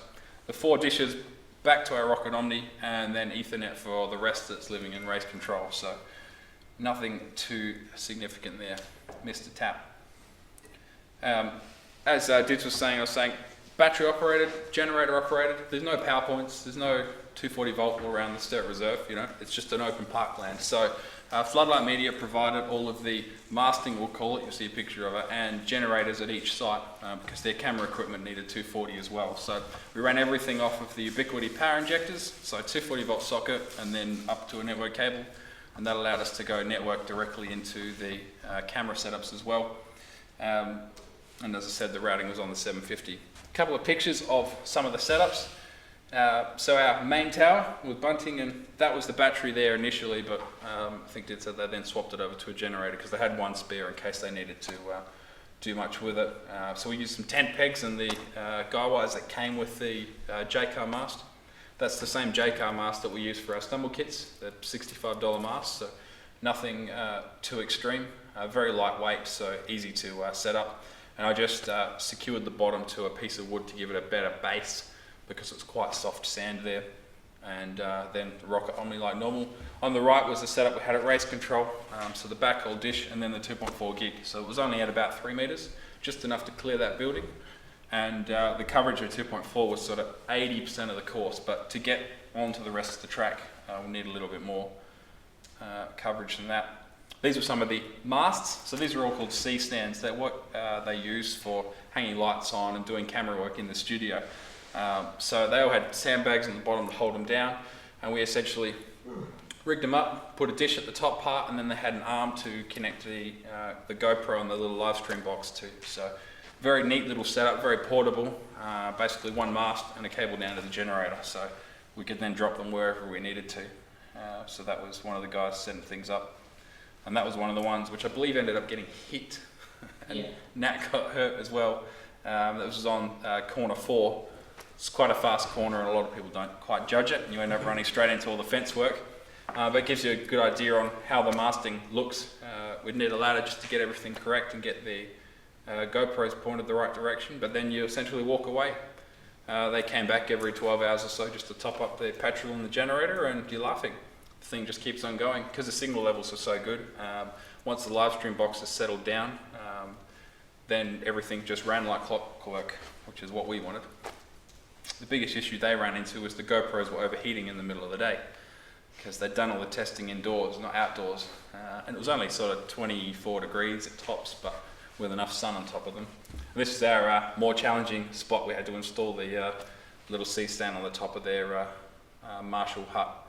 the 4 dishes back to our Rocket Omni, and then Ethernet for the rest that's living in race control. So nothing too significant there. Mr. Tap. As Ditz was saying, I was saying battery operated, generator operated. There's no power points. There's no 240 volt all around the Sturt Reserve. It's just an open parkland. So Floodlight Media provided all of the masting, we'll call it, you'll see a picture of it, and generators at each site, because their camera equipment needed 240 as well. So we ran everything off of the Ubiquity power injectors, so 240 volt socket and then up to a network cable, and that allowed us to go network directly into the camera setups as well. And as I said, the routing was on the 750. A couple of pictures of some of the setups. So our main tower with bunting, and that was the battery there initially, but I think Did said they then swapped it over to a generator because they had one spare in case they needed to do much with it. So we used some tent pegs and the guy wires that came with the J-car mast. That's the same J-car mast that we use for our stumble kits, the $65 mast, so nothing too extreme, very lightweight, so easy to set up. And I just secured the bottom to a piece of wood to give it a better base, because it's quite soft sand there, and then the Rocket Omni like normal. On the right was the setup we had at race control, so the backhaul dish and then the 2.4 gig. So it was only at about 3 meters, just enough to clear that building. And the coverage of 2.4 was sort of 80% of the course, but to get onto the rest of the track, we need a little bit more coverage than that. These are some of the masts. So these are all called C-stands. They're what they use for hanging lights on and doing camera work in the studio. So they all had sandbags on the bottom to hold them down, and we essentially rigged them up, put a dish at the top part, and then they had an arm to connect the GoPro and the little live stream box to. So very neat little setup, very portable, basically one mast and a cable down to the generator, so we could then drop them wherever we needed to. So that was one of the guys setting things up, and that was one of the ones which I believe ended up getting hit and Yeah. Nat got hurt as well. That was on corner 4. It's quite a fast corner, and a lot of people don't quite judge it, and you end up running straight into all the fence work. But it gives you a good idea on how the masting looks. We'd need a ladder just to get everything correct and get the GoPros pointed the right direction, but then you essentially walk away. They came back every 12 hours or so just to top up the petrol in the generator, and you're laughing. The thing just keeps on going because the signal levels are so good. Once the live stream boxes settled down, then everything just ran like clockwork, which is what we wanted. The biggest issue they ran into was the GoPros were overheating in the middle of the day because they'd done all the testing indoors, not outdoors. And it was only sort of 24 degrees at tops, but with enough sun on top of them. And this is our more challenging spot. We had to install the little C-stand on the top of their Marshall hut,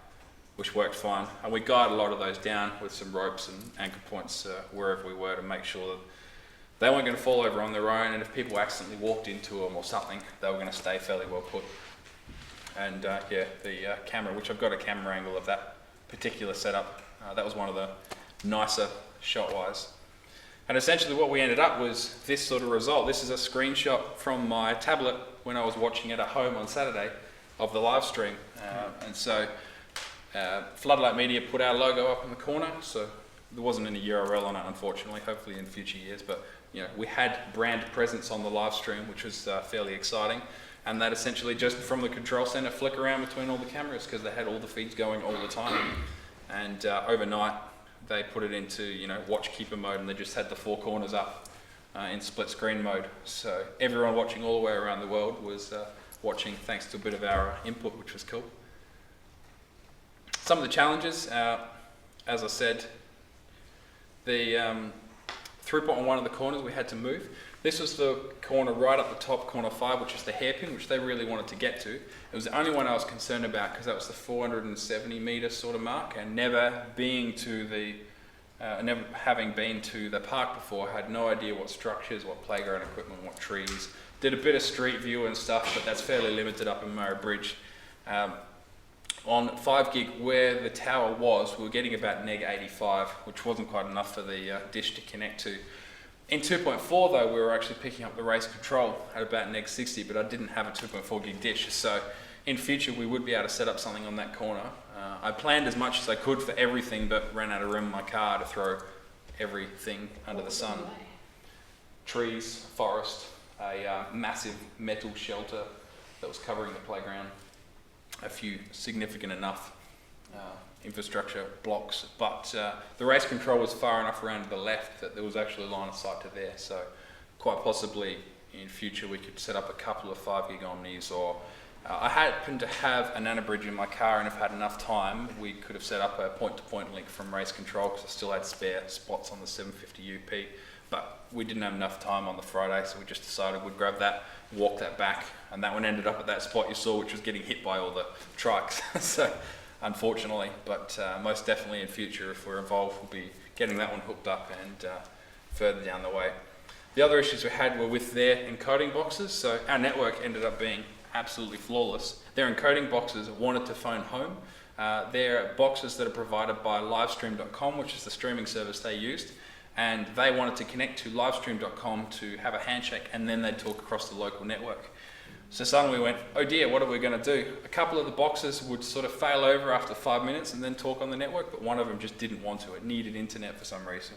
which worked fine. And we guide a lot of those down with some ropes and anchor points wherever we were to make sure that they weren't going to fall over on their own, and if people accidentally walked into them or something, they were going to stay fairly well put. And yeah, the camera, which I've got a camera angle of that particular setup, that was one of the nicer shot-wise. And essentially what we ended up was this sort of result. This is a screenshot from my tablet when I was watching it at home on Saturday of the live stream. And so Floodlight Media put our logo up in the corner, so there wasn't any URL on it, unfortunately, hopefully in future years, but you know, we had brand presence on the live stream, which was fairly exciting, and that essentially just from the control center flick around between all the cameras because they had all the feeds going all the time. And overnight they put it into, you know, watch keeper mode, and they just had the 4 corners up in split screen mode, so everyone watching all the way around the world was watching thanks to a bit of our input, which was cool. Some of the challenges, as I said, the throughput on one of the corners we had to move. This was the corner right up the top, corner 5, which is the hairpin, which they really wanted to get to. It was the only one I was concerned about because that was the 470 metre sort of mark, and never having been to the park before, I had no idea what structures, what playground equipment, what trees. Did a bit of street view and stuff, but that's fairly limited up in Murray Bridge. On 5 gig where the tower was, we were getting about neg 85, which wasn't quite enough for the dish to connect to. In 2.4 though, we were actually picking up the race control at about neg 60, but I didn't have a 2.4 gig dish, so in future we would be able to set up something on that corner. I planned as much as I could for everything, but ran out of room in my car to throw everything under the sun. Trees, forest, a massive metal shelter that was covering the playground, a few significant enough infrastructure blocks, but the race control was far enough around to the left that there was actually a line of sight to there, so quite possibly in future we could set up a couple of 5 gig Omnis, or I happen to have a nanobridge in my car, and if I had enough time we could have set up a point-to-point link from race control because I still had spare spots on the 750 UP, but we didn't have enough time on the Friday, so we just decided we'd grab that, walk that back, and that one ended up at that spot you saw, which was getting hit by all the trikes. So unfortunately, but most definitely in future, if we're involved, we'll be getting that one hooked up and further down the way. The other issues we had were with their encoding boxes, so our network ended up being absolutely flawless. Their encoding boxes wanted to phone home. They're boxes that are provided by livestream.com, which is the streaming service they used, and they wanted to connect to livestream.com to have a handshake, and then they'd talk across the local network. So suddenly we went, oh dear, what are we going to do? A couple of the boxes would sort of fail over after 5 minutes and then talk on the network, but one of them just didn't want to. It needed internet for some reason.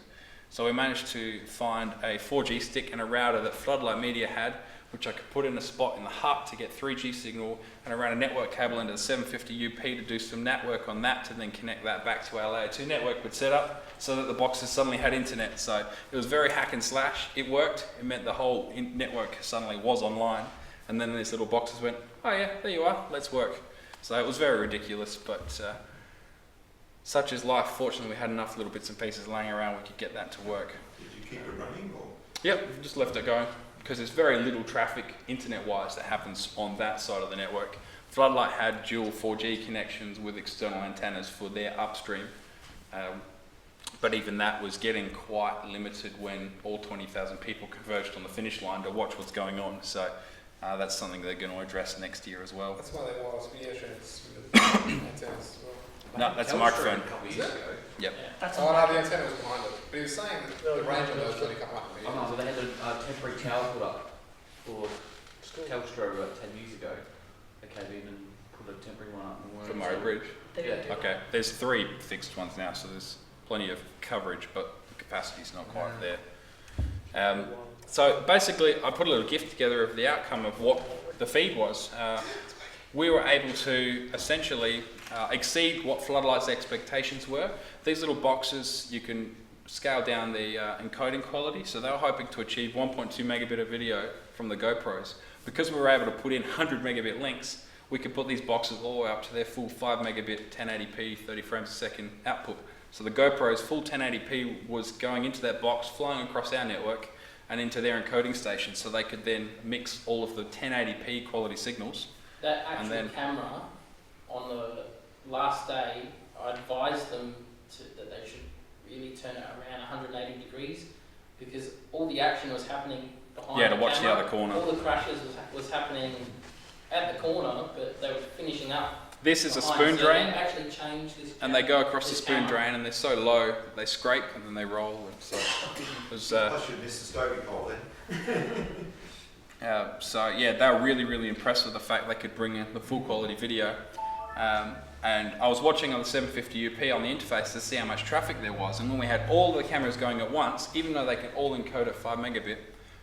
So we managed to find a 4G stick and a router that Floodlight Media had, which I could put in a spot in the hut to get 3G signal, and I ran a network cable into the 750 UP to do some network on that to then connect that back to our layer 2 network we'd set up so that the boxes suddenly had internet. So it was very hack and slash. It worked. It meant the whole network suddenly was online. And then these little boxes went, oh yeah, there you are, let's work. So it was very ridiculous, but such is life. Fortunately, we had enough little bits and pieces laying around, we could get that to work. Did you keep it running? Or? That's why they wireless video sheds with the antennas as well. No, that's a Telstra microphone. A couple of years ago. Yep. That's Oh, a no, the antenna was behind it. But he was saying that the range on those was only a couple hundred Oh no, meters. but they had a temporary tower put up for Telstra about 10 years ago. They came in and put a temporary one up. And For Murray Bridge. They're gonna do Okay, there's 3 fixed ones now, so there's plenty of coverage, but the capacity's not quite there. So basically, I put a little GIF together of the outcome of what the feed was. We were able to essentially exceed what Floodlight's expectations were. These little boxes, you can scale down the encoding quality, so they were hoping to achieve 1.2 megabit of video from the GoPros. Because we were able to put in 100 megabit links, we could put these boxes all the way up to their full 5 megabit 1080p 30 frames a second output. So the GoPro's full 1080p was going into that box, flying across our network and into their encoding station, so they could then mix all of the 1080p quality signals. That actual And then- camera, on the last day, I advised them that they should really turn it around 180 degrees, because all the action was happening behind Yeah, the to watch the camera. other corner. All the crashes was happening at the corner, but they were finishing up. This is a behind. spoon So drain, They actually changed this. and they go across the this spoon camera. drain, and they're so low that they scrape and then they roll. And so it was, I should miss the Stobie pole then. so yeah, they were really, really impressed with the fact they could bring in the full quality video. And I was watching on the 750UP on the interface to see how much traffic there was. And when we had all the cameras going at once, even though they can all encode at 5 megabit,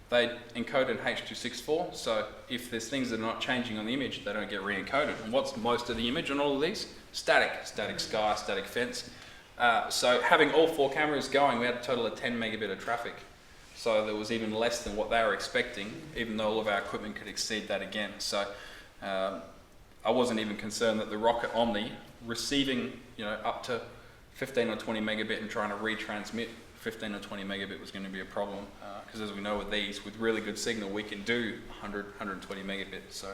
they encode in H.264. So if there's things that are not changing on the image, they don't get re-encoded. And what's most of the image on all of these? Static. Static sky, static fence. So having all 4 cameras going, we had a total of 10 megabit of traffic. So there was even less than what they were expecting, even though all of our equipment could exceed that again. So I wasn't even concerned that the Rocket Omni receiving, up to 15 or 20 megabit and trying to retransmit 15 or 20 megabit was going to be a problem. Because as we know with these, with really good signal, we can do 100, 120 megabit. So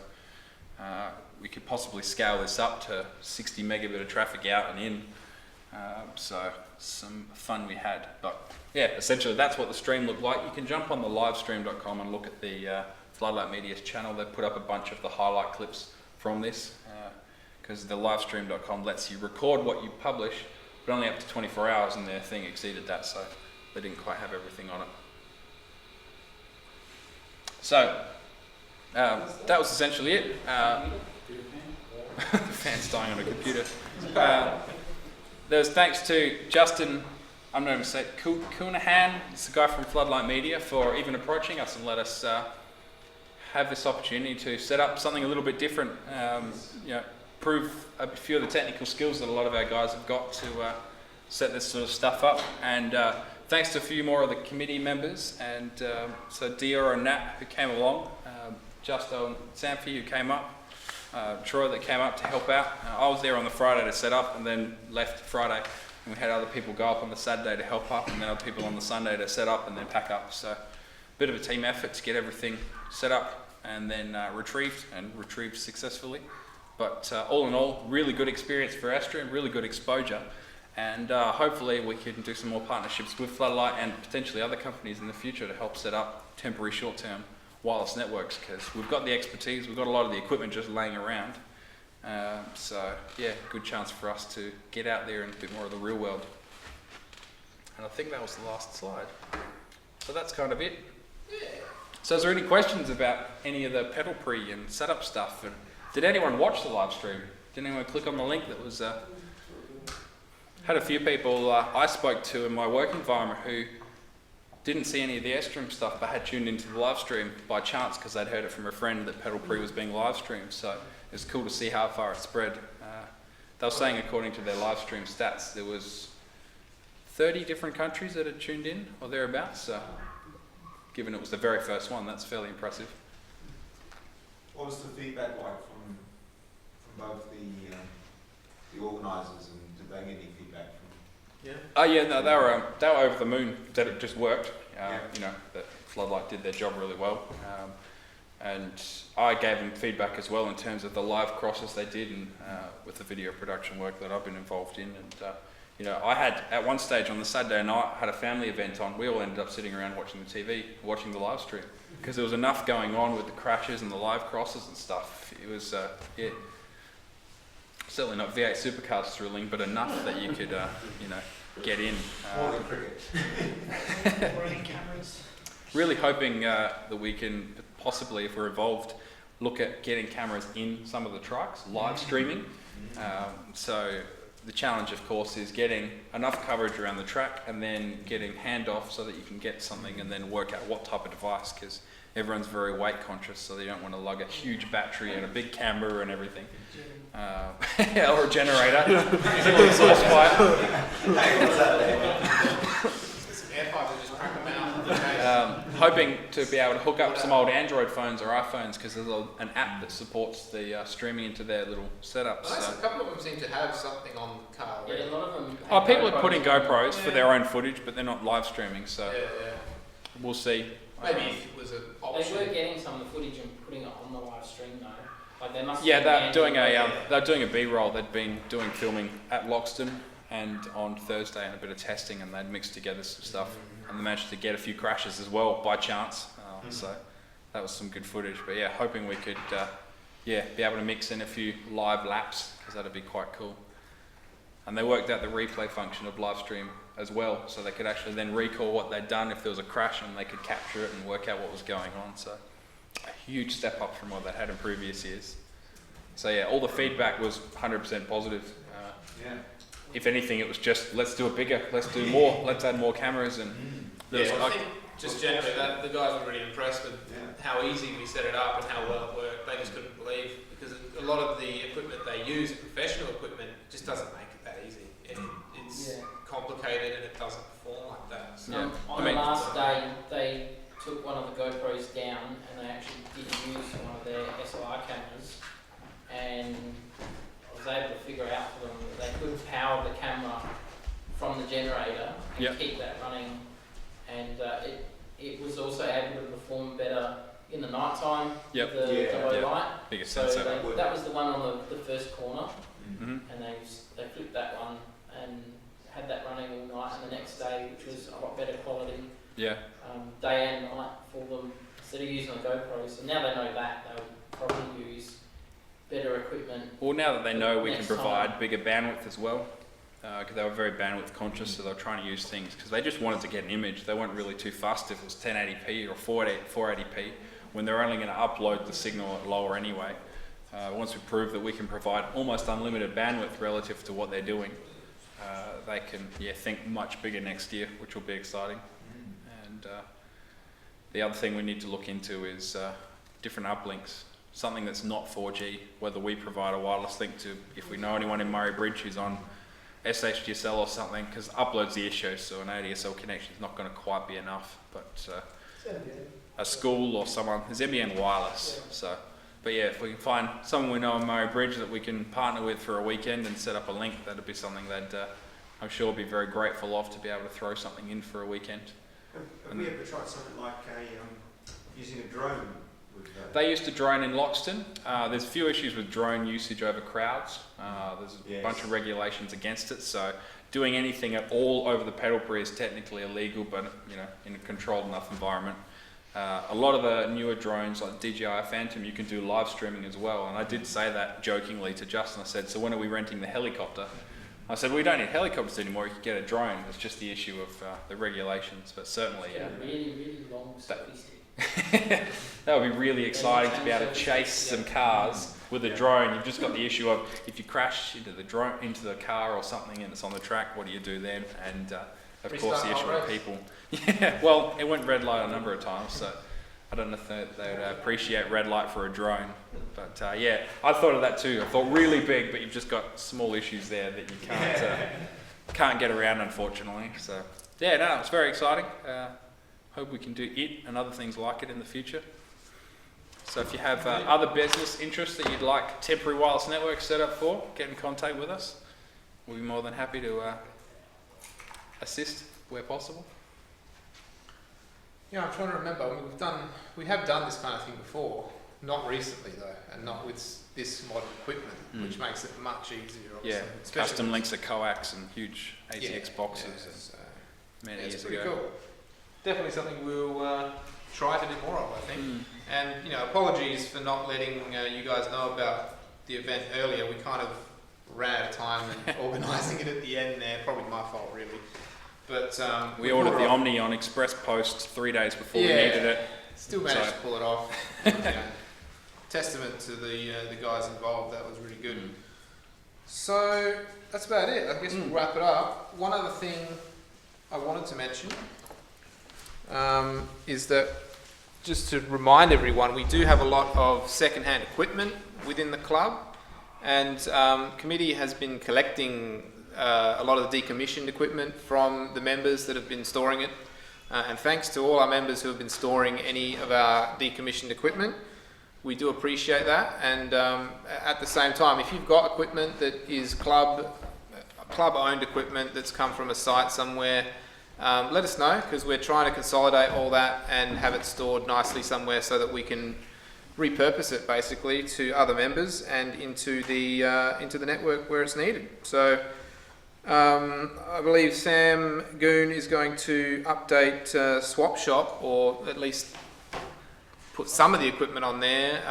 we could possibly scale this up to 60 megabit of traffic out and in. So some fun we had. But yeah, essentially that's what the stream looked like. You can jump on the livestream.com and look at the Floodlight Media's channel. They put up a bunch of the highlight clips from this, because the livestream.com lets you record what you publish, but only up to 24 hours, and their thing exceeded that, so they didn't quite have everything on it. So that was essentially it. The fan's dying on a computer. There was thanks to Justin, I'm not going to say Coonahan, it's the guy from Floodlight Media, for even approaching us and let us have this opportunity to set up something a little bit different, prove a few of the technical skills that a lot of our guys have got to set this sort of stuff up. And thanks to a few more of the committee members, and so Dior and Nat who came along, Justo and Samfi who came up, Troy that came up to help out. I was there on the Friday to set up and then left Friday, and we had other people go up on the Saturday to help up, and then other people on the Sunday to set up and then pack up. So a bit of a team effort to get everything set up and then retrieved successfully. But all in all, really good experience for Astra and really good exposure. And hopefully we can do some more partnerships with Floodlight and potentially other companies in the future to help set up temporary short-term wireless networks, because we've got the expertise, we've got a lot of the equipment just laying around. So yeah, good chance for us to get out there in a bit more of the real world. And I think that was the last slide. So that's kind of it. So is there any questions about any of the pedal pre and setup stuff? And did anyone watch the live stream? Did anyone click on the link that was... had a few people I spoke to in my work environment who didn't see any of the Airstream stuff but had tuned into the live stream by chance because they'd heard it from a friend that Pedal Pre was being live streamed. So it's cool to see how far it spread. They were saying according to their live stream stats there was 30 different countries that had tuned in or thereabouts. So given it was the very first one, that's fairly impressive. What was the feedback like from both the organisers, and did they get any feedback from? Yeah. Oh yeah, no, they were over the moon that it just worked. That Floodlight did their job really well, and I gave them feedback as well in terms of the live crosses they did and with the video production work that I've been involved in. And I had at one stage on the Saturday night had a family event on. We all ended up sitting around watching the TV, watching the live stream, because there was enough going on with the crashes and the live crosses and stuff. It was certainly not V8 supercars thrilling, but enough that you could, you know, get in. More than cricket. Cameras. Really hoping that we can possibly, if we're involved, look at getting cameras in some of the trucks, live streaming. So the challenge, of course, is getting enough coverage around the track and then getting handoff so that you can get something and then work out what type of device, because everyone's very weight conscious, so they don't want to lug a huge battery and a big camera and everything. Or a generator. Single exhaust pipe. Air pipes just crack them out. Hoping to be able to hook up some old Android phones or iPhones, because there's an app that supports the streaming into their little setups. Nice. A couple of them seem to have something on the car already. Yeah, a lot of them. Oh, have people are putting GoPros. GoPros for their own footage, but they're not live streaming, so Yeah. we'll see. Maybe if it was an They option. were getting some of the footage and putting it on the live stream though. Like they must. Yeah, have they're been doing handy. they're doing a B-roll. They'd been doing filming at Loxton and on Thursday and a bit of testing, and they'd mixed together some stuff, and they managed to get a few crashes as well by chance. So that was some good footage. But yeah, hoping we could be able to mix in a few live laps, because that'd be quite cool. And they worked out the replay function of live stream as well, so they could actually then recall what they'd done if there was a crash, and they could capture it and work out what was going on. So a huge step up from what they had in previous years. So yeah, all the feedback was 100% positive. Yeah. If anything, it was just, let's do it bigger, let's do more, let's add more cameras. And there was, I think just generally that the guys were really impressed with Yeah. how easy we set it up and how well it worked. They just couldn't believe, because a lot of the equipment they use, professional equipment, just doesn't make it that easy. It's Yeah. complicated and it doesn't perform like that. So Yeah. On I mean- the last day, they took one of the GoPros down and they actually did use one of their SLR cameras, and I was able to figure out for them that they could power the camera from the generator and Yep. keep that running, and it was also able to perform better in the night time Yep. with the Yeah. low Yeah. light. bigger So sensor. that was the one on the first corner, Hmm. and they flipped that one and had that running all night, and the next day, which was a lot better quality, Yeah. day and night for them, instead of using the GoPros. So now they know that, they'll probably use better equipment. Well, now that they know we can Next provide time. bigger bandwidth as well, because they were very bandwidth conscious, so they were trying to use things, because they just wanted to get an image. They weren't really too fussed if it was 1080p or 480p, when they're only going to upload the signal at lower anyway. Once we prove that we can provide almost unlimited bandwidth relative to what they're doing, they can think much bigger next year, which will be exciting. And the other thing we need to look into is different uplinks, something that's not 4G, whether we provide a wireless link to, if we know anyone in Murray Bridge who's on SHDSL or something, because upload's the issue, so an ADSL connection is not going to quite be enough. But a school or someone, there's NBN wireless, so. But yeah, if we can find someone we know in Murray Bridge that we can partner with for a weekend and set up a link, that'd be something that I'm sure be very grateful of, to be able to throw something in for a weekend. Have we ever tried something like using a drone with They used to drone in Loxton. There's a few issues with drone usage over crowds. There's a Yes. bunch of regulations against it, so doing anything at all over the Peddlebury is technically illegal, but in a controlled enough environment. A lot of the newer drones like DJI Phantom, you can do live streaming as well, and I did say that jokingly to Justin. I said, so when are we renting the helicopter? I said, we don't need helicopters anymore, you can get a drone. It's just the issue of the regulations, but certainly Yeah, really long That- stick. that would be really exciting to be able to chase some cars with a drone. You've just got the issue of, if you crash into the car or something and it's on the track, what do you do then? And of course the issue of people. Yeah, well, it went red light a number of times, so I don't know if they would appreciate red light for a drone. But yeah, I thought of that too. I thought really big, but you've just got small issues there that you can't get around, unfortunately. So yeah, no, it's very exciting. Hope we can do it and other things like it in the future. So if you have other business interests that you'd like temporary wireless networks set up for, get in contact with us. We'll be more than happy to assist where possible. yeah, I'm trying to remember. I mean, we have done this kind of thing before, not recently though, and not with this modern equipment, which makes it much easier. Yeah, Obviously. Especially custom links at coax and huge ATX Yeah, boxes yeah, so, many yeah, it's years pretty ago. cool. Definitely something we'll try to do more of, I think. Mm. And apologies for not letting you guys know about the event earlier. We kind of ran out of time and organising it at the end there. Probably my fault, really. But We ordered pulled the it off. Omni on Express Post 3 days before we Yeah. needed it. Still managed So- to pull it off. Yeah. Testament to the guys involved. That was really good. So that's about it. I guess we'll wrap it up. One other thing I wanted to mention is that just to remind everyone, we do have a lot of second-hand equipment within the club, and committee has been collecting a lot of the decommissioned equipment from the members that have been storing it. And thanks to all our members who have been storing any of our decommissioned equipment. We do appreciate that. And at the same time, if you've got equipment that is club-owned equipment that's come from a site somewhere, let us know, because we're trying to consolidate all that and have it stored nicely somewhere so that we can repurpose it basically to other members and into the network where it's needed. So I believe Sam Goon is going to update Swap Shop, or at least put some of the equipment on there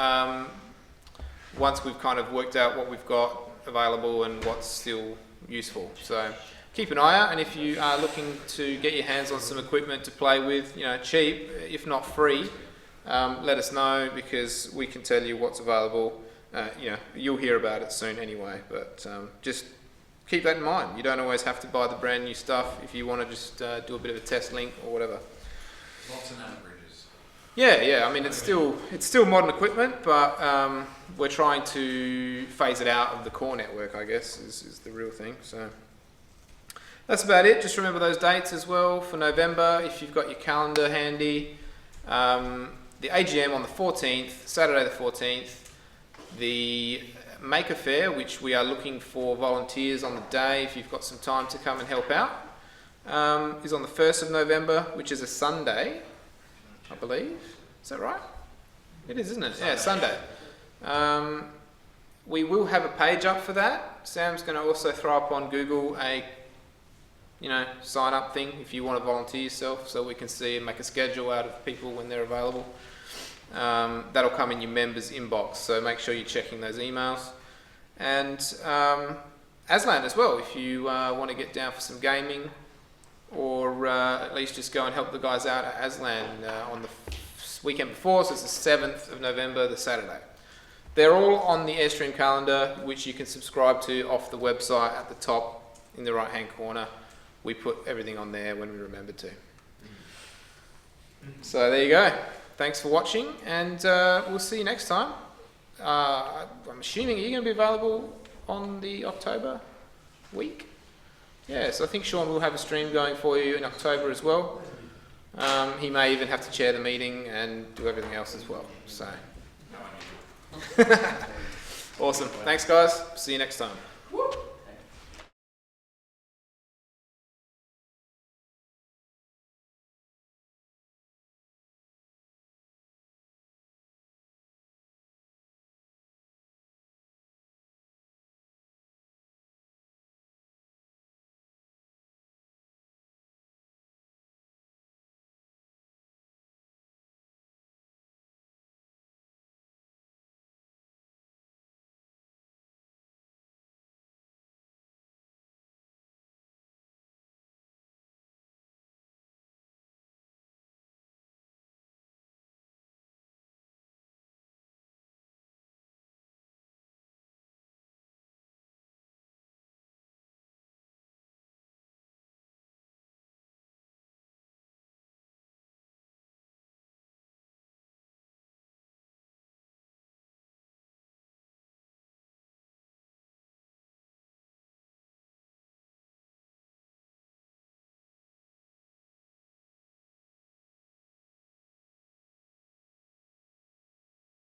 once we've kind of worked out what we've got available and what's still useful. So keep an eye out, and if you are looking to get your hands on some equipment to play with, cheap, if not free, let us know, because we can tell you what's available. You'll hear about it soon anyway, but just keep that in mind. You don't always have to buy the brand new stuff if you want to just do a bit of a test link or whatever. Lots of nano bridges. Yeah. I mean, it's still modern equipment, but we're trying to phase it out of the core network, I guess, is the real thing. So that's about it. Just remember those dates as well for November, if you've got your calendar handy. The AGM on the 14th, Saturday the 14th. The Maker Fair, which we are looking for volunteers on the day if you've got some time to come and help out, is on the 1st of November, which is a Sunday, I believe. Is that right? It is, isn't it? Yeah, Sunday. We will have a page up for that. Sam's going to also throw up on Google a sign up thing if you want to volunteer yourself, so we can see and make a schedule out of people when they're available. That'll come in your members inbox, so make sure you're checking those emails. And Aslan as well, if you want to get down for some gaming, or at least just go and help the guys out at Aslan on the weekend before, so it's the 7th of November, the Saturday. They're all on the Airstream calendar, which you can subscribe to off the website at the top in the right hand corner. We put everything on there when we remember to. So there you go. Thanks for watching, and we'll see you next time. I'm assuming you're going to be available on the October week? Yeah, so I think Sean will have a stream going for you in October as well. He may even have to chair the meeting and do everything else as well. So, awesome. Thanks, guys. See you next time.